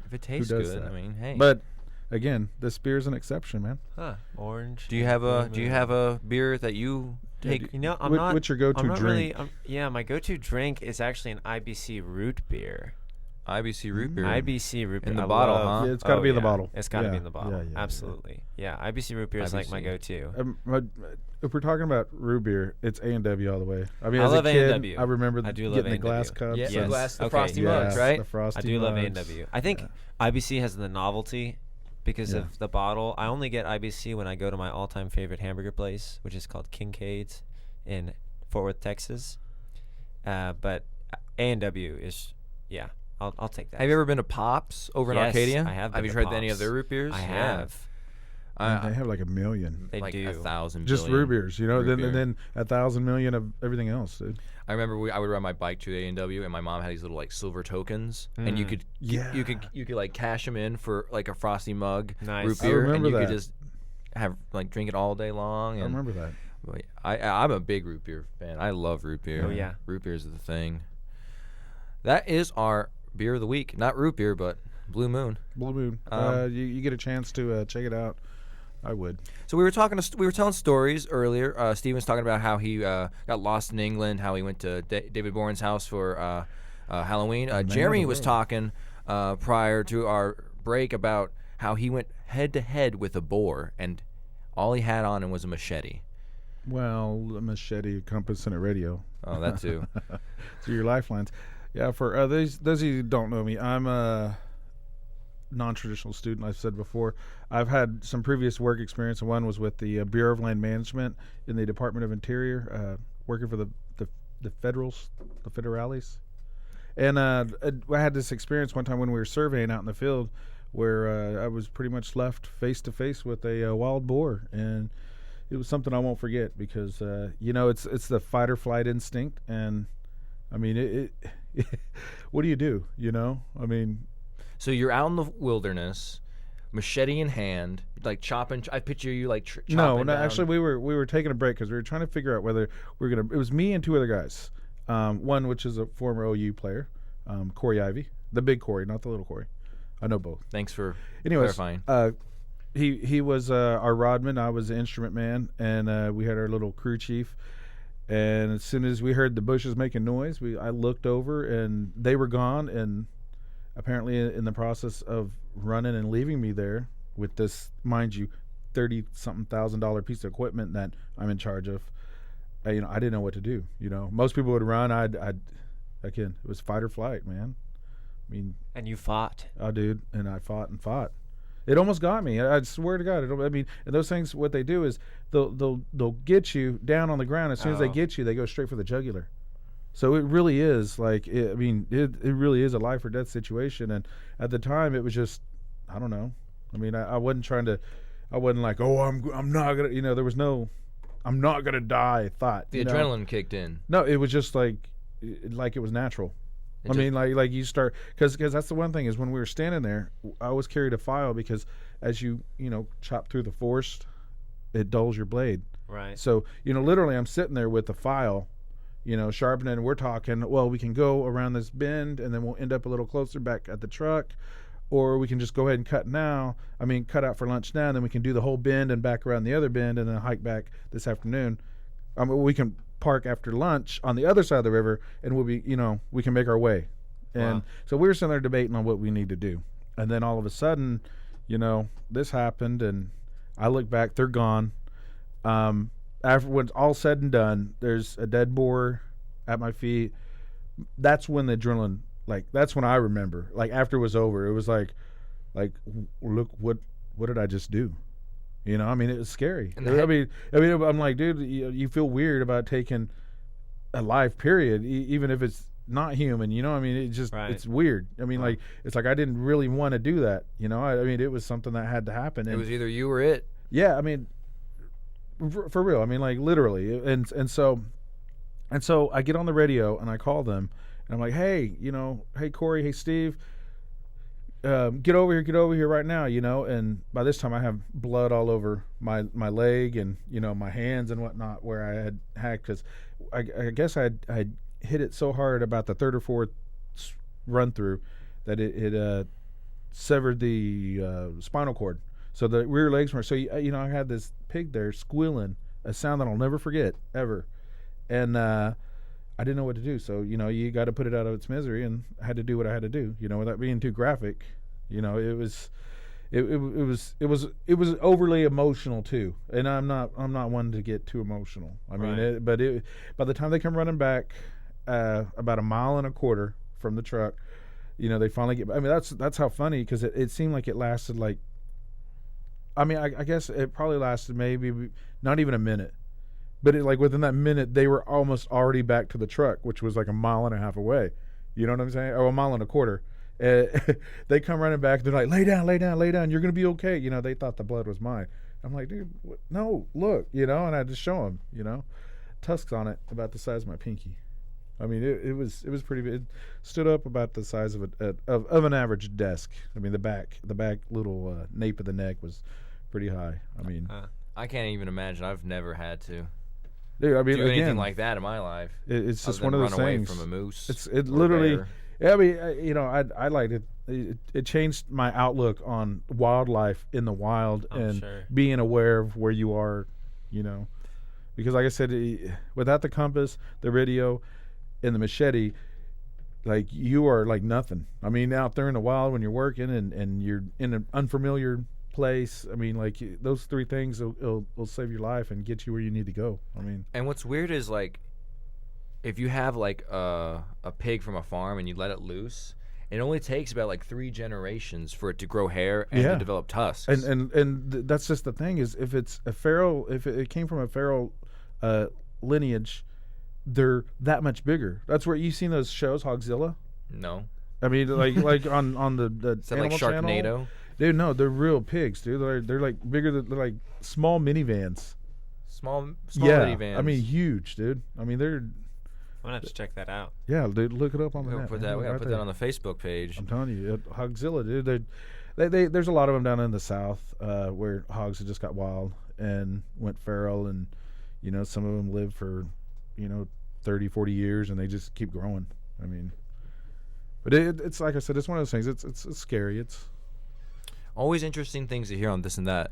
if it tastes does good." that? I mean, hey. But again, this beer's an exception, man. Huh. Orange. do you have a beer that you take? You know, I'm What- not. what's your go-to I'm not drink? Really, yeah, my go-to drink is actually an IBC root beer. IBC root beer. IBC root beer. In the I bottle, love- huh? Yeah, it's got to be in the yeah. bottle. It's got to be Yeah, in the bottle. yeah, Absolutely. Yeah. IBC root beer is like my IBC. go-to. But if we're talking about root beer, it's A&W all the way. I mean, I as love a kid, A&W. I remember I do love getting the glass A&W. cups. Yeah, Yes. the glass, the Okay, frosty yeah. mugs, right? The frosty I do love mugs. A&W. I think IBC has the novelty because Yeah. of the bottle. I only get IBC when I go to my all-time favorite hamburger place, which is called Kincaid's in Fort Worth, Texas. But A&W is, yeah, I'll take that. Have you ever been to Pops over in Yes, Arcadia? I have Have been you to tried any of Pops. their root beers? I Yeah. have. They have like a million. They like do. 1,000 Just billion root beers, you know. root Then beer. and then 1,000 million of everything else, dude. I remember I would ride my bike to A&W, and my mom had these little like silver tokens, and you could Yeah. you could like cash them in for like a frosty mug Nice. root I beer, and remember you that. could just have like drink it all day long. I And remember that. but I'm a big root beer fan. I love root beer. Oh, yeah. Root beer is the thing. That is our beer of the week. Not root beer, but Blue Moon. Blue Moon. You get a chance to check it out. I would. So we were telling stories earlier. Steven was talking about how he got lost in England, how he went to David Bourne's house for Halloween. Jeremy of the was world. talking prior to our break about how he went head to head with a boar, and all he had on him was a machete. Well, a machete, a compass, and a radio. Oh, that too. So your lifelines. Yeah, for those of you who don't know me, I'm a non-traditional student. I've said before. I've had some previous work experience. One was with the Bureau of Land Management in the Department of Interior, working for the federales. And I had this experience one time when we were surveying out in the field, where I was pretty much left face to face with a wild boar, and it was something I won't forget because it's the fight or flight instinct, and I mean it what do you do? You know, I mean. So you're out in the wilderness, machete in hand, like chopping. I picture you like chopping No, down. actually, we were taking a break because we were trying to figure out whether we were gonna. It was me and two other guys. One which is a former OU player, Corey Ivy, the big Corey, not the little Corey. I know both. Thanks for Anyways, clarifying. he was our rodman. I was the instrument man, and we had our little crew chief. And as soon as we heard the bushes making noise, I looked over and they were gone. And apparently, in the process of running and leaving me there with this, mind you, $30-something thousand piece of equipment that I'm in charge of, I didn't know what to do. Most people would run. Again, it was fight or flight, man. I mean, And you fought. oh, dude, and I fought and fought. It almost got me. I swear to God. And those things, what they do is they'll get you down on the ground. As soon as they get you, they go straight for the jugular. So it really is like, it really is a life or death situation. And at the time, it was just, I don't know. I mean, I wasn't like, oh, I'm not gonna. There was no, I'm not gonna die thought. The adrenaline kicked in. No, it was just like it was natural. Like you start, because that's the one thing is when we were standing there, I always carried a file because as you chop through the forest, it dulls your blade. Right. So literally, I'm sitting there with the file, sharpening. And we're talking. Well, we can go around this bend, and then we'll end up a little closer back at the truck, or we can just go ahead and cut now. Cut out for lunch now, and then we can do the whole bend and back around the other bend, and then hike back this afternoon. We can park after lunch on the other side of the river, and we'll be, we can make our way. And so we were sitting there debating on what we need to do. And then all of a sudden, this happened, and I look back, they're gone. After when it's all said and done, there's a dead boar at my feet. That's when the adrenaline, that's when I remember, after it was over, it was like, look, what did I just do? It was scary. I'm like, dude, you feel weird about taking a life, period, even if it's not human. It just, right. It's weird. It's like I didn't really want to do that. It was something that had to happen. It was either you or it. Yeah, for real. Literally. And so I get on the radio and I call them and I'm like, hey, hey Corey, hey Steve. Get over here right now, and by this time I have blood all over my leg and, my hands and whatnot where I had hacked because I guess I hit it so hard about the third or fourth run through that it severed the spinal cord. So the rear legs were, so, I had this pig there squealing, a sound that I'll never forget, ever. And I didn't know what to do. So, you got to put it out of its misery, and I had to do what I had to do, without being too graphic. It was overly emotional too. And I'm not one to get too emotional. Right. By the time they come running back, about 1.25 miles from the truck, they finally get, that's how funny, because it seemed like it lasted I guess it probably lasted maybe not even a minute. But within that minute, they were almost already back to the truck, which was 1.5 miles away. You know what I'm saying? Or 1.25 miles. They come running back. They're like, lay down. You're going to be okay. They thought the blood was mine. I'm like, dude, no, look, and I just show them, tusks on it about the size of my pinky. It was pretty big. It stood up about the size of an average desk. The back little nape of the neck was pretty high. I can't even imagine. I've never had to. Dude, do anything again, like that in my life. It's just other one than of those run away things. from a moose. It or literally. bear. Yeah, I liked it. It changed my outlook on wildlife in the wild and sure. being aware of where you are, because like I said, without the compass, the radio, and the machete, you are like nothing. Out there in the wild when you're working and you're in an unfamiliar place, those three things will save your life and get you where you need to go. And what's weird is if you have a pig from a farm and you let it loose, it only takes about 3 generations for it to grow hair and to develop tusks. And that's just the thing is if it's a feral, if it came from a feral lineage, they're that much bigger. That's where you've seen those shows, Hogzilla. No. Like on the Is that Animal Sharknado? Channel. Dude, no, they're real pigs, dude. They're bigger than, they're like small minivans. Small Yeah, minivans. huge, dude. They're. I'm gonna have to check that out. Yeah, dude, look it up on the We net. gotta put that on the Facebook page. I'm telling you, Hogzilla, dude. There's a lot of them down in the south where hogs have just got wild and went feral, and some of them live for 30, 40 years, and they just keep growing. I mean, but it's like I said, it's one of those things. It's scary. It's Always interesting things to hear on This and That.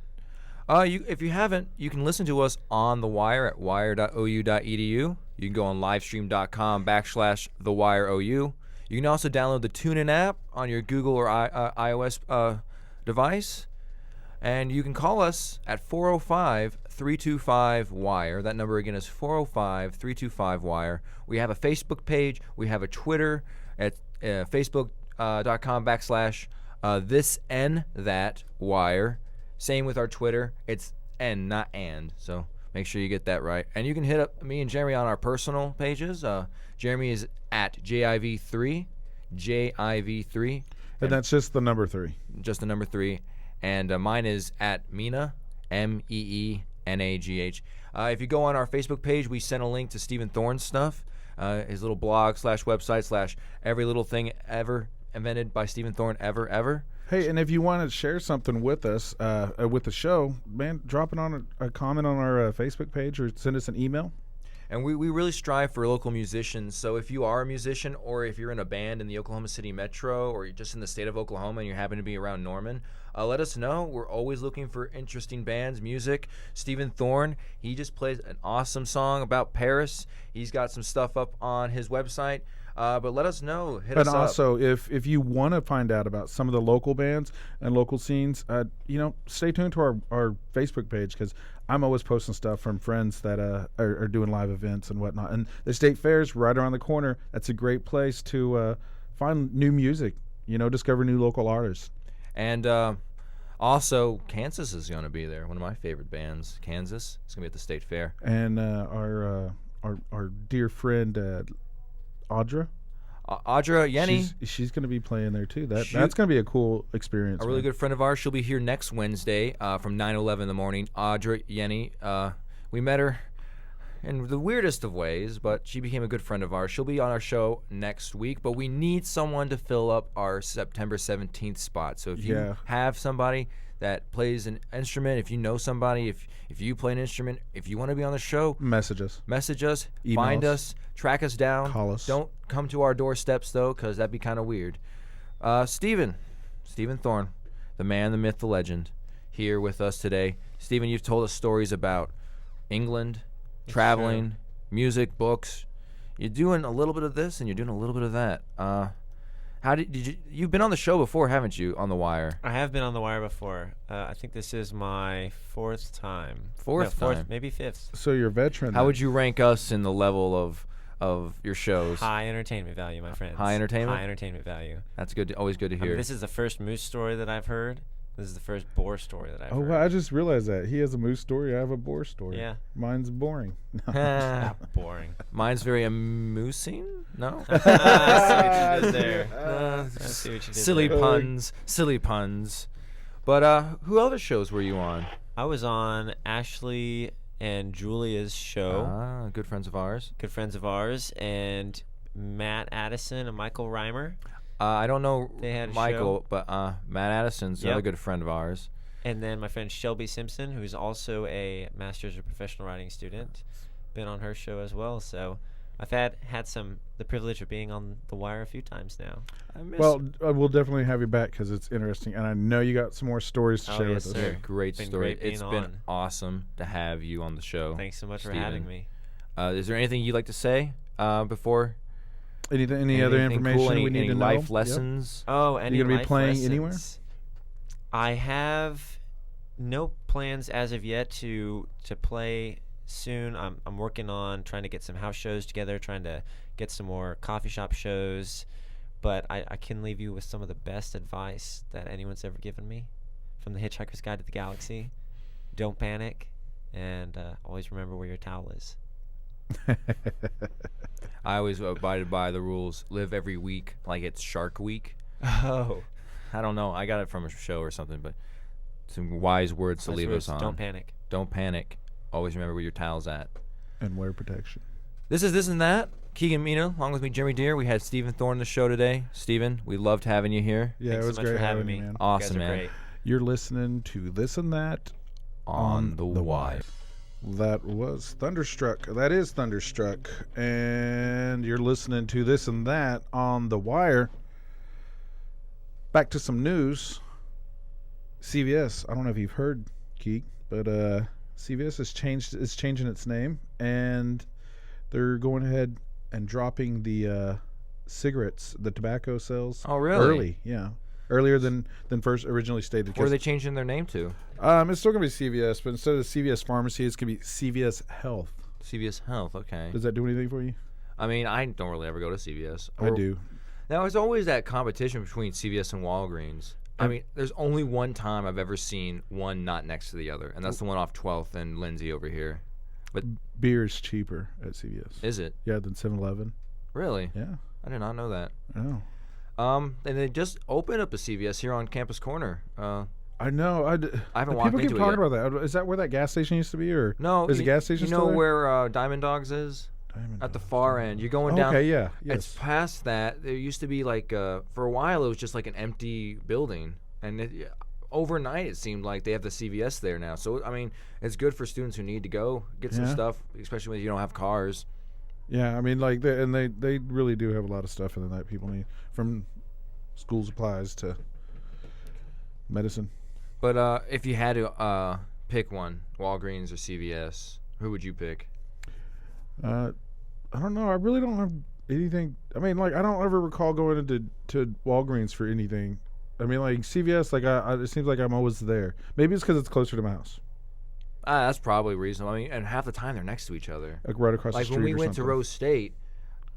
If you haven't, you can listen to us on The Wire at wire.ou.edu. You can go on livestream.com/TheWireOU. You can also download the TuneIn app on your Google or iOS device. And you can call us at 405-325-WIRE. That number again is 405-325-WIRE. We have a Facebook page. We have a Twitter at facebook.com/ThisNThatWire. Same with our Twitter. It's N, not and. So make sure you get that right. And you can hit up me and Jeremy on our personal pages. Jeremy is at JIV3. JIV3. and that's just the number 3. Just the number 3. And mine is at Meena, MEENAGH. If you go on our Facebook page, we sent a link to Steven Thorn's stuff, his little blog /website / every little thing ever invented by Steven Thorn ever. Hey, and if you want to share something with us, with the show, man, drop it on a comment on our Facebook page or send us an email. And we really strive for local musicians. So if you are a musician or if you're in a band in the Oklahoma City Metro or you're just in the state of Oklahoma and you happen to be around Norman, let us know. We're always looking for interesting bands, music. Steven Thorn, he just plays an awesome song about Paris. He's got some stuff up on his website. But let us know. Hit us And up. also, if you want to find out about some of the local bands and local scenes, stay tuned to our Facebook page, because I'm always posting stuff from friends that are doing live events and whatnot. And the state fair's right around the corner. That's a great place to find new music, discover new local artists. And also, Kansas is going to be there. One of my favorite bands, Kansas. It's going to be at the state fair. And our dear friend Audra. Audra Yenny, She's going to be playing there too. That's going to be a cool experience. a really man. good friend of ours. She'll be here next Wednesday from 9 to 11 in the morning. Audra Yenny. We met her in the weirdest of ways, but she became a good friend of ours. She'll be on our show next week, but we need someone to fill up our September 17th spot. So if you have somebody that plays an instrument, if you know somebody, if you play an instrument, if you want to be on the show, Message us. Email find us, track us down. Call us. Don't come to our doorsteps, though, because that'd be kind of weird. Steven Thorn, the man, the myth, the legend, here with us today. Steven, you've told us stories about England, traveling, music, books. You're doing a little bit of this and you're doing a little bit of that. How did you've been on the show before, haven't you, on The Wire? I have been on The Wire before. I think this is my 4th time. Fourth time? Maybe 5th. So you're a veteran. How would you rank us in the level of your shows? High entertainment value, my friends. High entertainment? High entertainment value. That's good. Always good to hear. This is the first moose story that I've heard. This is the first boar story that I've heard. Well, I just realized that he has a moose story. I have a boar story. Yeah. Mine's boring. Boring. Mine's very amusing. No. I see what you did there. I see what you did Silly there. puns. But who other shows were you on? I was on Ashley and Julia's show. Good friends of ours. Good friends of ours. And Matt Addison and Michael Reimer. I don't know They had a Michael, show. but Matt Addison's another good friend of ours. And then my friend Shelby Simpson, who's also a Master's of Professional Writing student, been on her show as well. So I've had the privilege of being on The Wire a few times now. Well, we'll definitely have you back because it's interesting, and I know you got some more stories to share yes, with us. sir. Great Been story. great being It's been on. awesome to have you on the show. Thanks so much for Steven. having me. Is there anything you'd like to say before? Any other Anything information cool? we need any to know? life Yep. lessons? Oh, any gonna be life playing lessons? anywhere? I have no plans as of yet to play soon. I'm working on trying to get some house shows together, trying to get some more coffee shop shows. But I can leave you with some of the best advice that anyone's ever given me from The Hitchhiker's Guide to the Galaxy. Don't panic, and always remember where your towel is. I always abided by the rules. Live every week like it's Shark Week. Oh. I don't know. I got it from a show or something, but some wise words to leave us on. Don't panic. Don't panic. Always remember where your towel's at. And wear protection. This is This and That. Keegan Mina, along with me, Jeremy Deere. We had Steven Thorn on the show today. Steven, we loved having you here. Yeah, Thanks it was so much great for having you, me. man. Awesome, You guys are man. great. You're listening to This and That On the Wire. That was Thunderstruck. That is Thunderstruck. And you're listening to This and That on The Wire. Back to some news. CVS. I don't know if you've heard, Keek, but CVS is changing its name, and they're going ahead and dropping the cigarettes, the tobacco sales. Oh, really? Early, yeah. Earlier than first originally stated. What are they changing their name to? It's still going to be CVS, but instead of CVS Pharmacy, it's going to be CVS Health. CVS Health, okay. Does that do anything for you? I mean, I don't really ever go to CVS. I do. Now, there's always that competition between CVS and Walgreens. I mean, there's only one time I've ever seen one not next to the other, and that's the one off 12th and Lindsay over here. But beer's cheaper at CVS. Is it? Yeah, than 7-Eleven. Really? Yeah. I did not know that. Oh. And they just opened up a CVS here on Campus Corner. I know. I haven't walked people into keep it talking yet. about that. Is that where that gas station used to be, or No, is the gas station you still know there? where Diamond Dogs is? Diamond At the Dogs. far end. You're going down. Okay, yeah. It's Yes. past that. There used to be like, for a while, it was just like an empty building. And overnight, it seemed like they have the CVS there now. So, I mean, it's good for students who need to go get some Yeah. stuff, especially when you don't have cars. Yeah, I mean, like, they really do have a lot of stuff in the that people need, from school supplies to medicine. But if you had to pick one, Walgreens or CVS, who would you pick? I don't know. I really don't have anything. I mean, like, I don't ever recall going to Walgreens for anything. I mean, like, CVS, like, it seems like I'm always there. Maybe it's because it's closer to my house, That's probably reasonable. I mean, and half the time they're next to each other. like right across the Like street. when we or went to something. Rose State,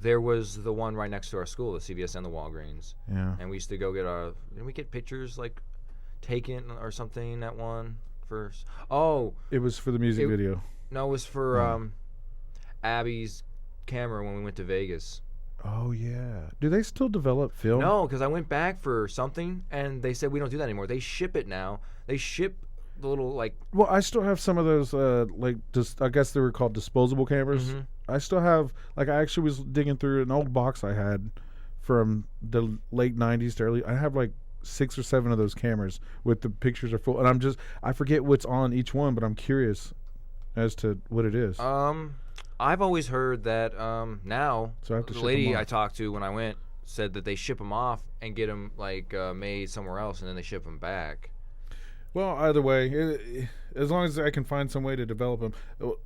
there was the one right next to our school, the CVS and the Walgreens. Yeah. And we used to go get our. Didn't we get pictures like taken or something at one first? Oh It was for the music video. no, it was for Abby's camera when we went to Vegas. Oh yeah. Do they still develop film? No, because I went back for something and they said we don't do that anymore. They ship it now. They ship the little like. Well, I still have some of those. Like, I guess they were called disposable cameras. Mhm. I still have. Like, I actually was digging through an old box I had from the late '90s to early. I have like 6 or 7 of those cameras with the pictures are full, and I forget what's on each one, but I'm curious as to what it is. I've always heard that now So I have to the ship 'em lady off. I talked to when I went said that they ship them off and get them like made somewhere else, and then they ship them back. Well, either way, as long as I can find some way to develop them,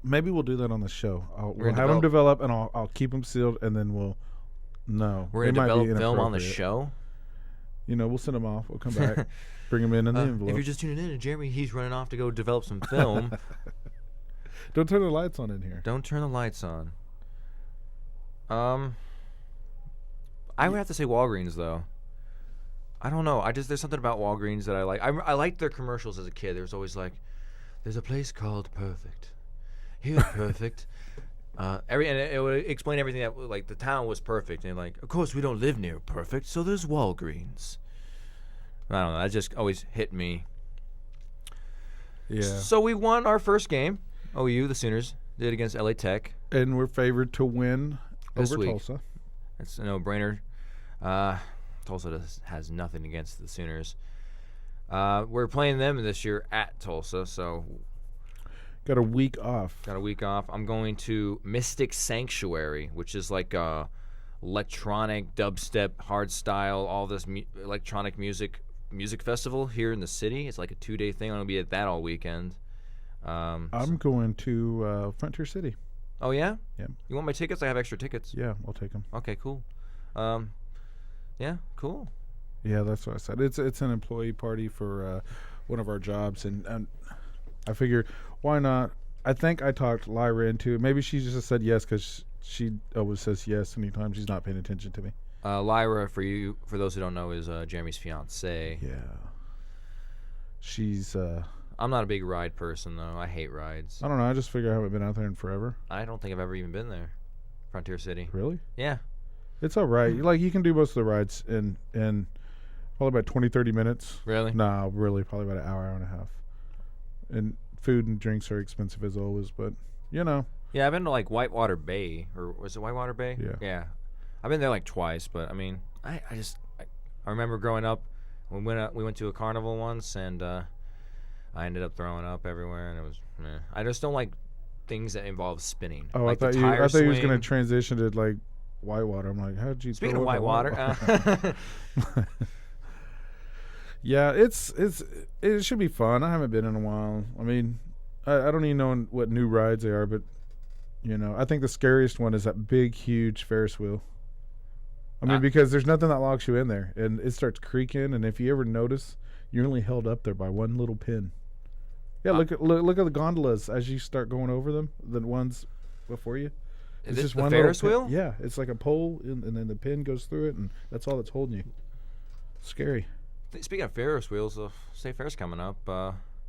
maybe we'll do that on the show. We'll gonna have them develop- develop, and I'll keep them sealed, and then we'll. No, We're it gonna might be develop film on the inappropriate. show. You know, we'll send them off. We'll come back, bring them in the If envelope. you're just tuning in, and Jeremy, he's running off to go develop some film. Don't turn the lights on in here. Don't turn the lights on. I would have to say Walgreens though. I don't know. There's something about Walgreens that I like. I liked their commercials as a kid. There was always like, "There's a place called Perfect. Here's Perfect." And it would explain everything that like the town was perfect, and like, of course we don't live near perfect, so there's Walgreens. I don't know. That just always hit me. Yeah. So we won our first game. OU, the Sooners, did against LA Tech. And we're favored to win This over week. Tulsa. It's a no-brainer. Tulsa has nothing against the Sooners. We're playing them this year at Tulsa, so Got a week off. got a week off. I'm going to Mystic Sanctuary, which is like a electronic, dubstep, hardstyle, all this electronic music festival here in the city. It's like a 2-day thing. I'm going to be at that all weekend. I'm going to Frontier City. Oh, yeah? Yeah. You want my tickets? I have extra tickets. Yeah, I'll take them. Okay, cool. Yeah, cool. Yeah, that's what I said. It's an employee party for one of our jobs, and I figure why not? I think I talked Lyra into it. Maybe she just said yes because she always says yes anytime she's not paying attention to me. Lyra, for those who don't know, is Jeremy's fiance. Yeah. She's I'm not a big ride person though. I hate rides. I don't know. I just figure I haven't been out there in forever. I don't think I've ever even been there. Frontier City. Really? Yeah. It's all right. Like, you can do most of the rides in probably about 20, 30 minutes. Really? No, really, probably about an hour and a half. And food and drinks are expensive as always, but, you know. Yeah, I've been to like Whitewater Bay, or was it Whitewater Bay? Yeah. Yeah. I've been there like twice, but I mean, I remember growing up, we went to a carnival once, and I ended up throwing up everywhere, and it was meh. I just don't like things that involve spinning. Oh, like I the thought tire you was swing. gonna transition to like whitewater. I'm like, how'd you? Speaking throw of in the whitewater, yeah, it should be fun. I haven't been in a while. I mean, I don't even know what new rides they are, but I think the scariest one is that big, huge Ferris wheel. I mean, because there's nothing that locks you in there, and it starts creaking. And if you ever notice, you're only held up there by one little pin. Yeah, look at the gondolas as you start going over them. The ones before you. is It's it just the one Ferris little wheel? pin. Yeah, it's like a pole, and then the pin goes through it, and that's all that's holding you. Scary. Speaking of Ferris wheels, the State Fair's coming up.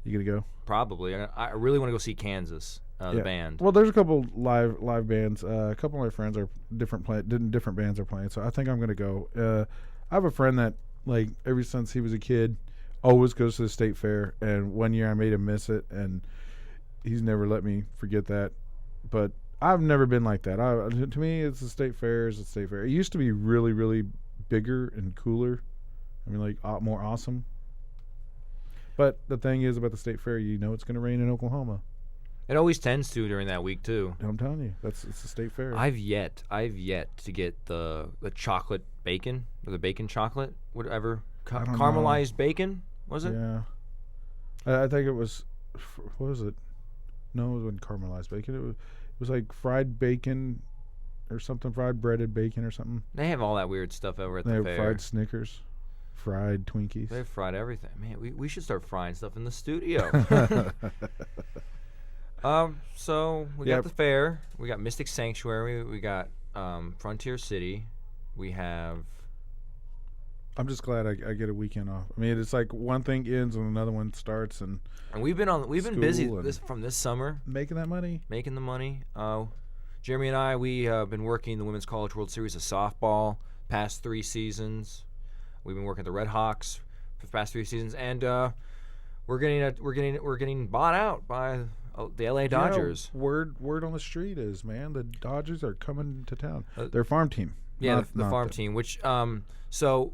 You gonna go? Probably. I really want to go see Kansas, the Yeah. band. Well, there's a couple live bands. A couple of my friends are different bands are playing, so I think I'm gonna go. I have a friend that like ever since he was a kid, always goes to the state fair, and one year I made him miss it, and he's never let me forget that. But I've never been like that. To me, it's the state fair is the state fair. It used to be really, really bigger and cooler. I mean, like more awesome. But the thing is about the state fair, it's going to rain in Oklahoma. It always tends to during that week too. I'm telling you, it's the state fair. I've yet to get the chocolate bacon or the bacon chocolate, whatever. I don't Caramelized bacon, was it? Yeah, I think it was. What was it? No, it wasn't caramelized bacon. It was like fried bacon, or something. Fried breaded bacon or something. They have all that weird stuff over at They the have fair. fried Snickers, fried Twinkies. They've fried everything. Man, we should start frying stuff in the studio. So we got Yep. the fair. We got Mystic Sanctuary. We got Frontier City. We have. I'm just glad I get a weekend off. I mean, it's like one thing ends and another one starts, and And we've been busy School and- this summer making that money. making the money. Jeremy and I we have been working the Women's College World Series of softball past 3 seasons. We've been working the Red Hawks for the past 3 seasons, and we're getting bought out by the LA Dodgers. Yeah, word on the street is, man, the Dodgers are coming to town. Uh, Their farm team. Yeah, Not- the not farm team. Which so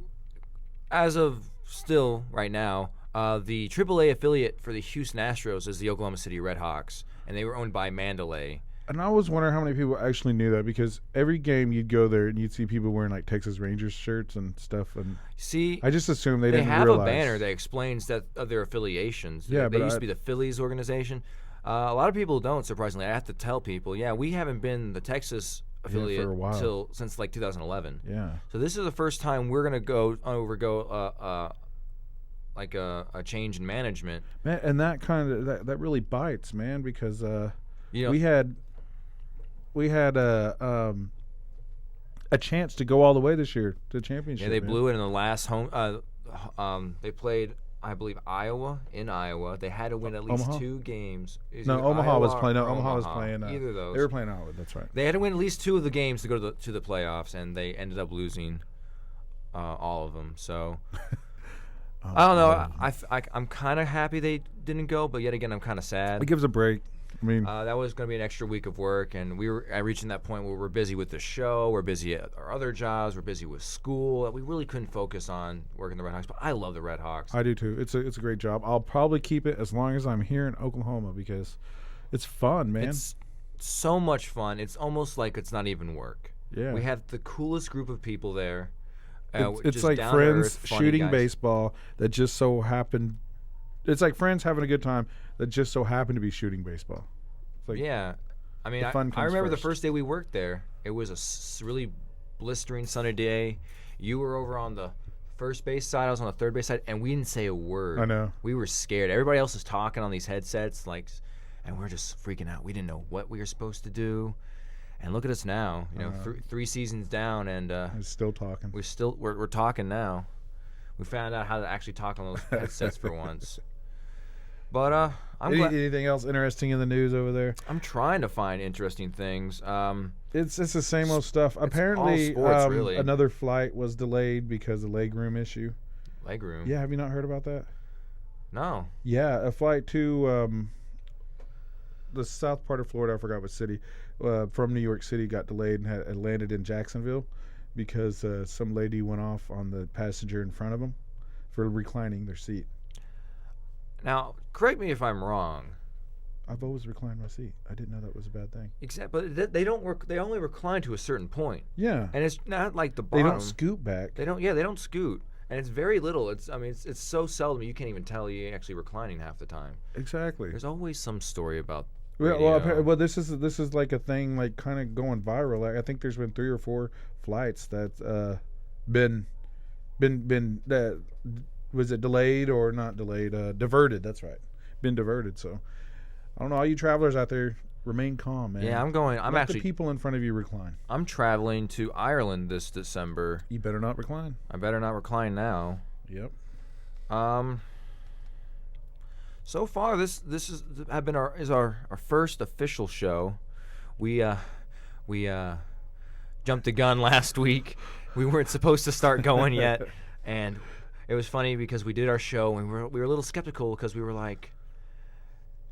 as of still right now, the AAA affiliate for the Houston Astros is the Oklahoma City Red Hawks, and they were owned by Mandalay. And I always wonder how many people actually knew that, because every game you'd go there and you'd see people wearing like Texas Rangers shirts and stuff, and See, I just assumed they they didn't have realize. a banner that explains that of their affiliations. Yeah, they but used to be the Phillies organization. A lot of people don't. Surprisingly, I have to tell people. Yeah, we haven't been the Texas affiliate for a while. since like 2011. Yeah. So this is the first time we're gonna undergo like a change in management. Man, and that kind of that really bites, man, because You know, we had a chance to go all the way this year to the championship. yeah, they man. blew it in the last home. They played, I believe, Iowa in Iowa. They had to win at least Omaha? 2 games. Is No, it Omaha was Iowa playing. No, or Omaha was playing. Either of those. They were playing Iowa. That's right. They had to win at least 2 of the games to go to the playoffs, and they ended up losing all of them. So I don't know. I'm kind of happy they didn't go, but yet again, I'm kind of sad. It gives a break. I mean, That was going to be an extra week of work, and we were reaching that point where we're busy with the show, we're busy at our other jobs, we're busy with school. We really couldn't focus on working the Red Hawks, but I love the Red Hawks. I do too. It's a great job. I'll probably keep it as long as I'm here in Oklahoma, because it's fun, man. It's so much fun. It's almost like it's not even work. Yeah. We have the coolest group of people there. It's just like down-to-earth, friends funny shooting guys. baseball that just so happened. It's like friends having a good time that just so happen to be shooting baseball. It's like, Yeah. I mean, the fun I comes remember the first. first day we worked there. It was a really blistering sunny day. You were over on the first base side. I was on the third base side, and we didn't say a word. I know. We were scared. Everybody else is talking on these headsets, and we're just freaking out. We didn't know what we were supposed to do. And look at us now. You know, 3 seasons down, and I'm still talking. we're talking now. We found out how to actually talk on those headsets for once. But I'm glad. Anything else interesting in the news over there? I'm trying to find interesting things. It's the same old stuff. Apparently, sports, really. another flight was delayed because of legroom issue. Legroom. Yeah, have you not heard about that? No. Yeah, a flight to the south part of Florida, I forgot what city, from New York City got delayed and had landed in Jacksonville because some lady went off on the passenger in front of them for reclining their seat. Now, correct me if I'm wrong. I've always reclined my seat. I didn't know that was a bad thing. But they don't work. They only recline to a certain point, Yeah. and it's not like the They bottom. don't scoot back. They don't. Yeah, they don't scoot, and it's very little. It's so seldom you can't even tell you're actually reclining half the time. Exactly. There's always some story about. Well, this is like a thing, like kind of going viral. Like, I think there's been 3 or 4 flights that been was it delayed or not delayed? Diverted. That's right. Been diverted. So I don't know. All you travelers out there, remain calm, man. Yeah, I'm going. I'm Let actually. the people in front of you recline. I'm traveling to Ireland this December. You better not recline. I better not recline now. Yep. So far, this is our first official show. We jumped the gun last week. We weren't supposed to start going yet, and it was funny because we did our show and we were a little skeptical because we were like,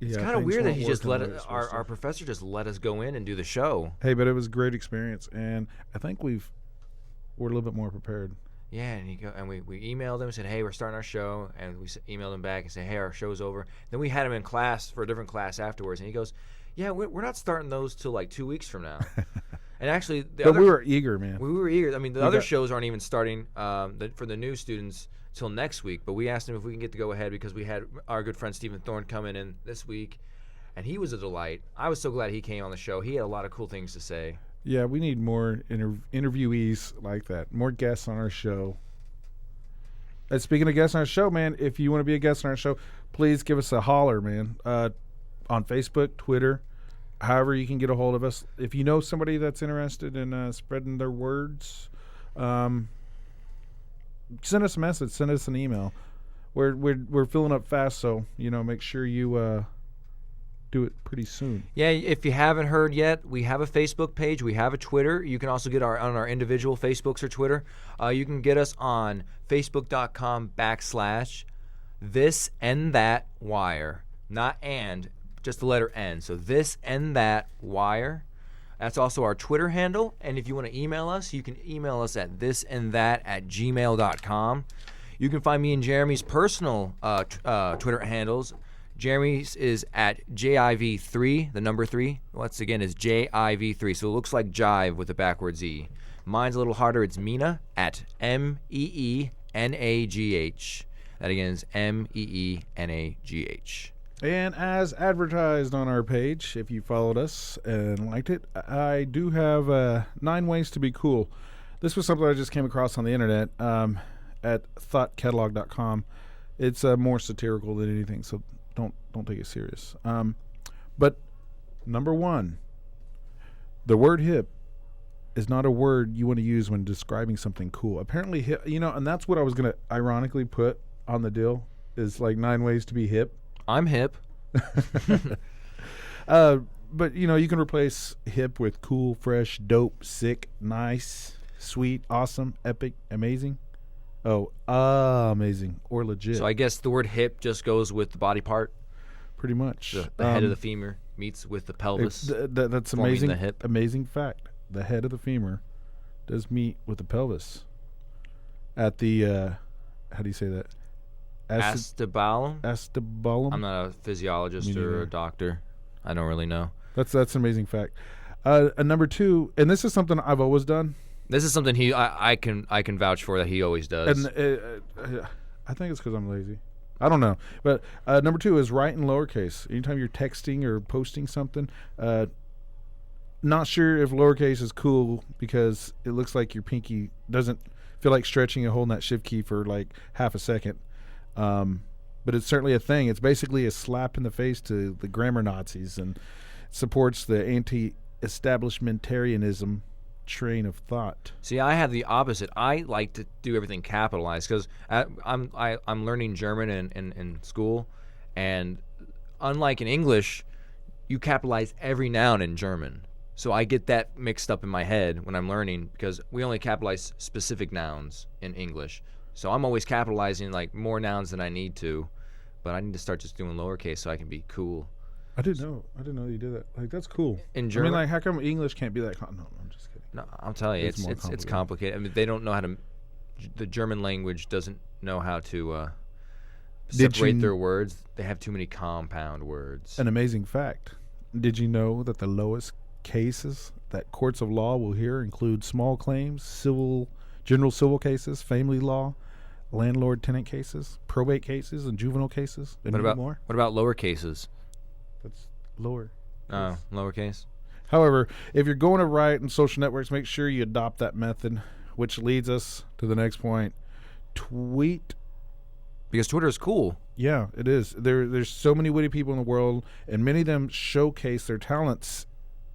it's kind of weird that he just our professor just let us go in and do the show. Hey, but it was a great experience, and I think we're a little bit more prepared. Yeah, and we emailed him and said, hey, we're starting our show, and we emailed him back and said, hey, our show's over. Then we had him in class for a different class afterwards, and he goes, yeah, we're not starting those till like 2 weeks from now. And actually, We were eager, man. We were eager. I mean, the other shows aren't even starting for the new students till next week, but we asked him if we can get to go ahead because we had our good friend Steven Thorn coming in this week, and he was a delight. I was so glad he came on the show. He had a lot of cool things to say. Yeah, we need more interviewees like that. More guests on our show. And speaking of guests on our show, man, if you want to be a guest on our show, please give us a holler, man. On Facebook, Twitter, however you can get a hold of us. If you know somebody that's interested in spreading their words, send us a message. Send us an email. We're filling up fast, so make sure you do it pretty soon. Yeah, if you haven't heard yet, we have a Facebook page. We have a Twitter. You can also get on our individual Facebooks or Twitter. You can get us on Facebook.com/This and That Wire. Not and, just the letter N. So This and That Wire. That's also our Twitter handle. And if you want to email us, you can email us at thisandthat@gmail.com. You can find me and Jeremy's personal Twitter handles. Jeremy's is at JIV3, the number 3. Once again, is JIV3. So it looks like jive with a backwards E. Mine's a little harder. It's Meena at MEENAGH. That again is MEENAGH. And as advertised on our page, if you followed us and liked it, I do have 9 ways to be cool. This was something I just came across on the internet at thoughtcatalog.com. It's more satirical than anything, so don't take it serious. But number 1, the word hip is not a word you want to use when describing something cool. Apparently, hip, and that's what I was going to ironically put on the deal is like 9 ways to be hip. I'm hip. But you can replace hip with cool, fresh, dope, sick, nice, sweet, awesome, epic, amazing. Oh, amazing or legit. So I guess the word hip just goes with the body part. Pretty much. The head of the femur meets with the pelvis. That's forming amazing. the hip. Amazing fact. The head of the femur does meet with the pelvis at the how do you say that? Acetabulum. Acetabulum. I'm not a physiologist or a doctor. I don't really know. That's an amazing fact. Number 2, and this is something I've always done. This is something I can vouch for that he always does. And I think it's because I'm lazy. I don't know. But number 2 is write in lowercase. Anytime you're texting or posting something, not sure if lowercase is cool because it looks like your pinky doesn't feel like stretching and holding that shift key for like half a second. But it's certainly a thing. It's basically a slap in the face to the grammar Nazis and supports the anti-establishmentarianism train of thought. See, I have the opposite. I like to do everything capitalized because I'm learning German in school, and unlike in English, you capitalize every noun in German. So I get that mixed up in my head when I'm learning because we only capitalize specific nouns in English. So I'm always capitalizing like more nouns than I need to, but I need to start just doing lowercase so I can be cool. I didn't know you did that. Like, that's cool. In German, I mean, like, how come English can't be that? No, I'm just kidding. No, I'm telling you, it's complicated. I mean, they don't know how to. The German language doesn't know how to Did separate you- their words. They have too many compound words. An amazing fact. Did you know that the lowest cases that courts of law will hear include small claims, general civil cases, family law, landlord-tenant cases, probate cases, and juvenile cases, and What many about more? what about lower cases? That's lower. Oh, lowercase. However, if you're going to write in social networks, make sure you adopt that method, which leads us to the next point. Tweet. Because Twitter is cool. Yeah, it is. There's so many witty people in the world, and many of them showcase their talents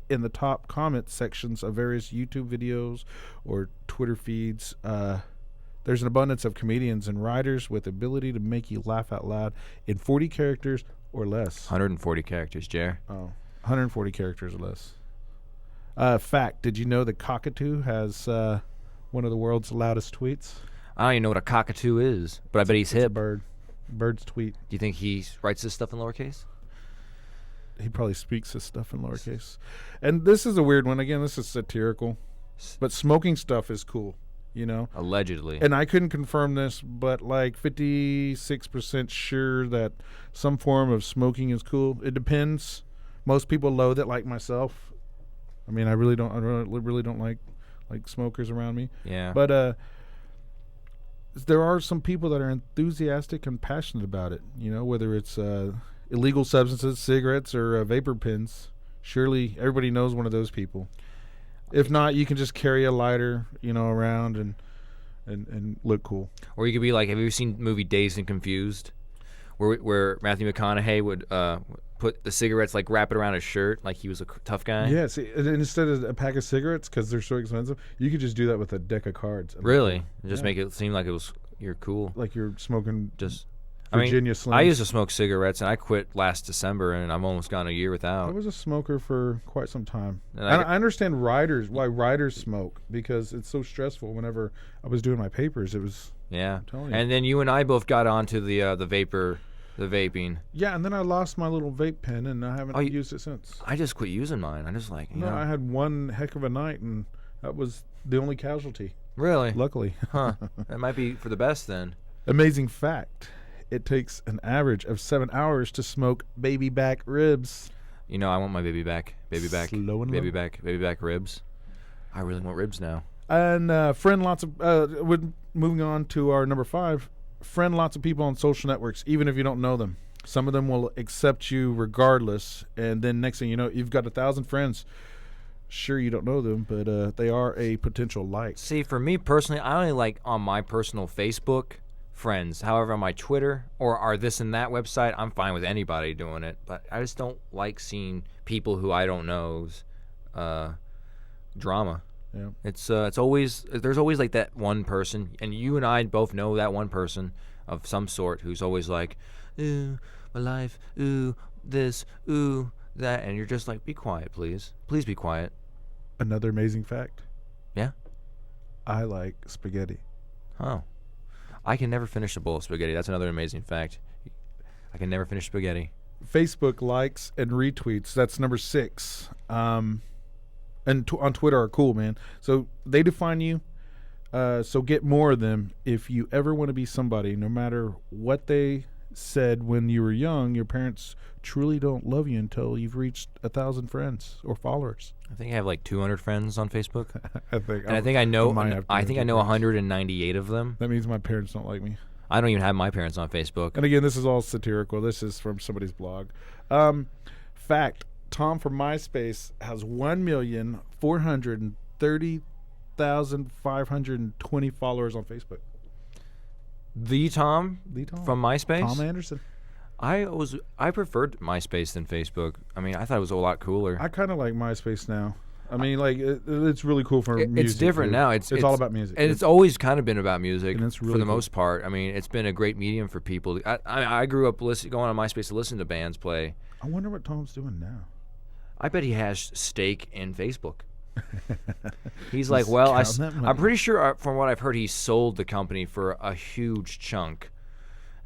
in the top comment sections of various YouTube videos or Twitter feeds. There's an abundance of comedians and writers with ability to make you laugh out loud in 40 characters or less. 140 characters, Jer. Oh, 140 characters or less. Fact, did you know that Cockatoo has one of the world's loudest tweets? I don't even know what a cockatoo is, but I bet he's It's a hip. bird. Bird's tweet. Do you think he writes this stuff in lowercase? He probably speaks his stuff in lowercase. And this is a weird one. Again, this is satirical. But smoking stuff is cool, you know? Allegedly. And I couldn't confirm this, but like 56% sure that some form of smoking is cool. It depends. Most people loathe it, like myself. I mean, I really don't like smokers around me. Yeah. But there are some people that are enthusiastic and passionate about it, you know, whether it's illegal substances, cigarettes, or vapor pens. Surely everybody knows one of those people. If not, you can just carry a lighter, you know, around and look cool. Or you could be like, have you seen the movie Dazed and Confused? Where Matthew McConaughey would put the cigarettes, like wrap it around his shirt like he was a tough guy? Yeah, see, and instead of a pack of cigarettes, because they're so expensive, you could just do that with a deck of cards. Really? Just Yeah. make it seem like you're cool. Like you're smoking Just Virginia Slims. I used to smoke cigarettes, and I quit last December, and I've almost gone a year I without. was a smoker for quite some time. And And I understand why riders smoke, because it's so stressful. Whenever I was doing my papers, it was... Yeah. telling you. And then you and I both got onto the vaping. Yeah, and then I lost my little vape pen, and I haven't Oh, you- used it since. I just quit using mine. I just like, you No, know. I had one heck of a night, and that was the only casualty, Really? luckily. Huh. That might be for the best then. Amazing fact. It takes an average of 7 hours to smoke baby back ribs. You know, I want my baby back. Baby back. Slow and baby low. back. Baby back ribs. I really want ribs now. And moving on to our number 5, friend lots of people on social networks, even if you don't know them. Some of them will accept you regardless, and then next thing you know, you've got 1,000 friends. Sure, you don't know them, but they are a potential like. See, for me personally, I only like on my personal Facebook friends. However, on my Twitter or our this and that website, I'm fine with anybody doing it. But I just don't like seeing people who I don't know's drama. Yeah. It's always, there's always like that one person, and you and I both know that one person of some sort who's always like, ooh, my life, ooh, this, ooh, that, and you're just like, be quiet, please. Please be quiet. Another amazing fact. Yeah? I like spaghetti. Oh. I can never finish a bowl of spaghetti. That's another amazing fact. I can never finish spaghetti. Facebook likes and retweets. That's number 6. And on Twitter are cool, man. So they define you. So get more of them. If you ever want to be somebody, no matter what they said when you were young, your parents truly don't love you until you've reached 1,000 friends or followers. I think I have like 200 friends on Facebook. I think. And I think I know might have I think I know 200 friends. 198 of them. That means my parents don't like me. I don't even have my parents on Facebook. And again, this is all satirical. This is from somebody's blog. Fact: Tom from MySpace has 1,430,520 followers on Facebook. The Tom The Tom. from MySpace? Tom Anderson. I preferred MySpace than Facebook. I mean, I thought it was a lot cooler. I kind of like MySpace now. I mean, like it's really cool for music. It's different dude. now. It's all about music. And it's always kind of been about music And it's for really the cool. most part. I mean, it's been a great medium for people. I grew up going on MySpace to listen to bands play. I wonder what Tom's doing now. I bet he has stake in Facebook. He's like, well, counting that money. I'm pretty sure from what I've heard, he sold the company for a huge chunk.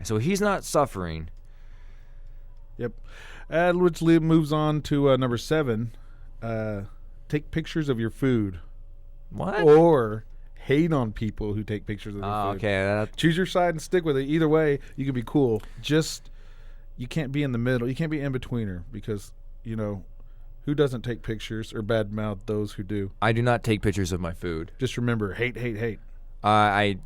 So he's not suffering. Yep. Which moves on to number 7. Take pictures of your food. What? Or hate on people who take pictures of their Oh, food. okay. Choose your side and stick with it. Either way, you can be cool. Just you can't be in the middle. You can't be in betweener because who doesn't take pictures or badmouth those who do. I do not take pictures of my food. Just remember, hate, hate, hate. I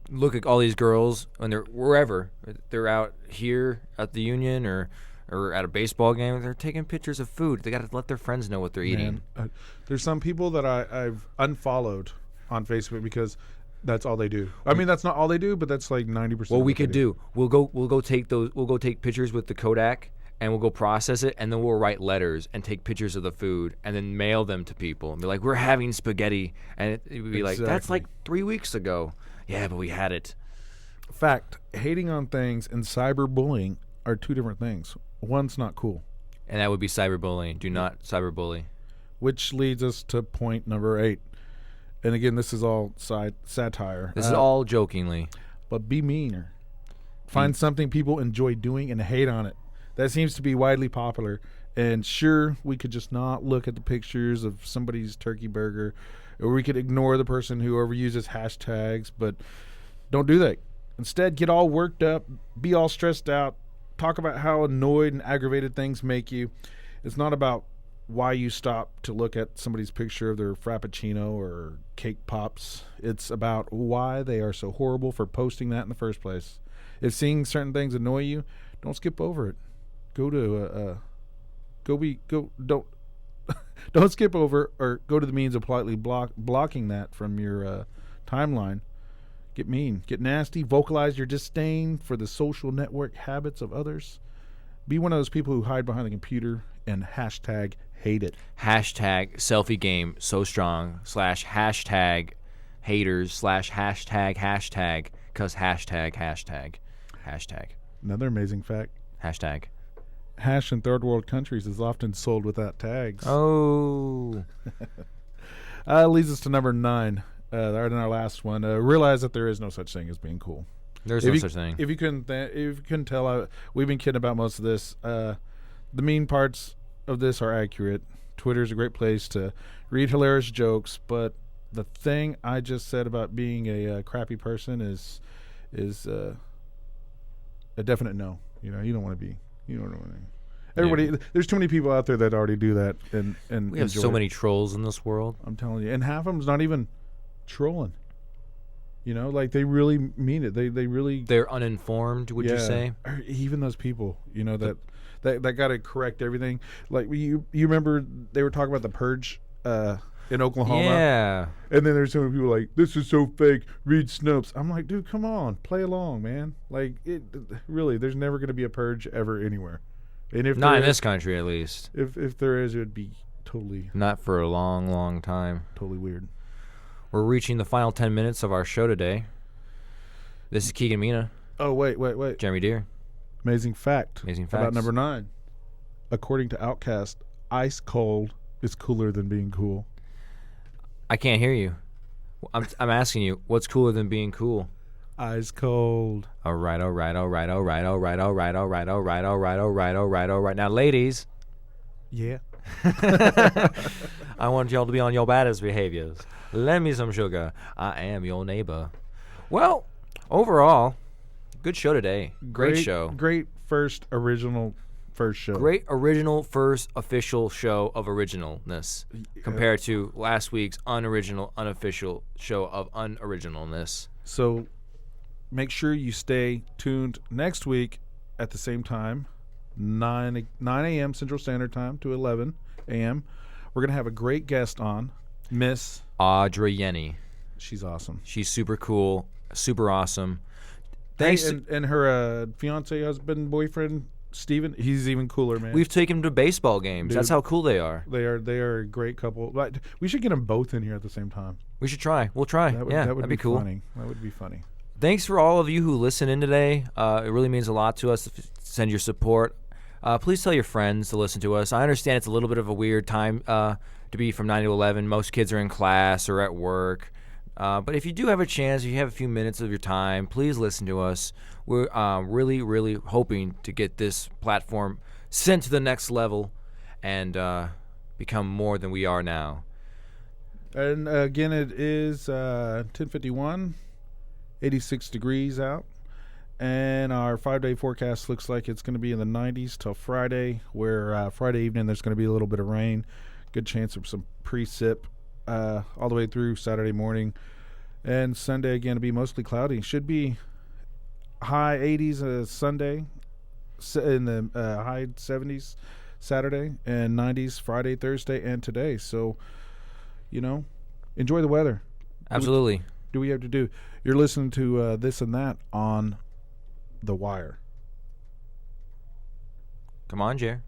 look at all these girls when they're wherever. They're out here at the Union or at a baseball game. They're taking pictures of food. They got to let their friends know what they're eating. There's some people that I've unfollowed on Facebook because that's all they do. I mean, that's not all they do, but that's like 90%. What we could do, we'll go take pictures with the Kodak, and we'll go process it, and then we'll write letters and take pictures of the food and then mail them to people and be like, we're having spaghetti, and it would be like, that's like 3 weeks ago. Yeah, but we had it. Fact, hating on things and cyberbullying are two different things. One's not cool. And that would be cyberbullying. Do not cyberbully. Which leads us to point number 8. And again, this is all satire. This is all jokingly. But be meaner. Find something people enjoy doing and hate on it. That seems to be widely popular. And sure, we could just not look at the pictures of somebody's turkey burger, or we could ignore the person who overuses hashtags, but don't do that. Instead, get all worked up, be all stressed out, talk about how annoyed and aggravated things make you. It's not about why you stop to look at somebody's picture of their Frappuccino or cake pops. It's about why they are so horrible for posting that in the first place. If seeing certain things annoy you, don't skip over it. Don't skip over or go to the means of politely blocking that from your timeline. Get mean, get nasty, vocalize your disdain for the social network habits of others. Be one of those people who hide behind the computer and hashtag hate it. Hashtag selfie game so strong / hashtag haters / hashtag because hashtag. Another amazing fact. Hashtag. Hash in third world countries is often sold without tags. Oh. Leads us to number 9. Our last one. Realize that there is no such thing as being cool. There's no such thing. If you couldn't tell, we've been kidding about most of this. The mean parts of this are accurate. Twitter's a great place to read hilarious jokes, but the thing I just said about being a crappy person is a definite no. You don't want to be. You don't want to. Everybody, there's too many people out there that already do that, and we have so many trolls in this world. I'm telling you, and half of them's not even trolling. Like they really mean it. They're uninformed. Would you say? Or even those people, that got to correct everything. Like you remember they were talking about the purge in Oklahoma. Yeah. And then there's so many people like, this is so fake. Read Snopes. I'm like, dude, come on, play along, man. Like really, there's never going to be a purge ever anywhere. And if not in this country, at least. If there is, it would be totally not for a long, long time. Totally weird. We're reaching the final 10 minutes of our show today. This is Keegan Mina. Oh, wait. Jeremy Deere. Amazing fact. Amazing facts. About number 9. According to Outcast, ice cold is cooler than being cool. I can't hear you. I'm asking you, what's cooler than being cool? Ice cold. All right. Now, ladies. Yeah. I want y'all to be on your baddest behaviors. Lend me some sugar. I am your neighbor. Well, overall, good show today. Great show. Great first show. Great original first official show of originalness compared to last week's unofficial show of unoriginalness. So make sure you stay tuned next week at the same time, 9 a.m. Central Standard Time to 11 a.m. We're going to have a great guest on, Miss Audrey Yenny. She's awesome. She's super cool, super awesome. Thanks. And her fiance, husband, boyfriend, Steven, he's even cooler, man. We've taken him to baseball games. Dude, that's how cool they are. They are a great couple. But we should get them both in here at the same time. We should try. We'll try. That'd be cool. Funny. That would be funny. Thanks for all of you who listen in today. It really means a lot to us to send your support. Please tell your friends to listen to us. I understand it's a little bit of a weird time to be from 9 to 11. Most kids are in class or at work. But if you do have a chance, if you have a few minutes of your time, please listen to us. We're really, really hoping to get this platform sent to the next level and become more than we are now. And again, it is 10:51, 86 degrees out. And our 5-day forecast looks like it's going to be in the 90s till Friday, where Friday evening there's going to be a little bit of rain. Good chance of some precip all the way through Saturday morning. And Sunday, again, to be mostly cloudy. Should be high 80s Sunday, in the high 70s Saturday, and 90s Friday, Thursday, and today. So, enjoy the weather. Absolutely. Do we have to do? You're listening to This and That on The Wire. Come on, Jer.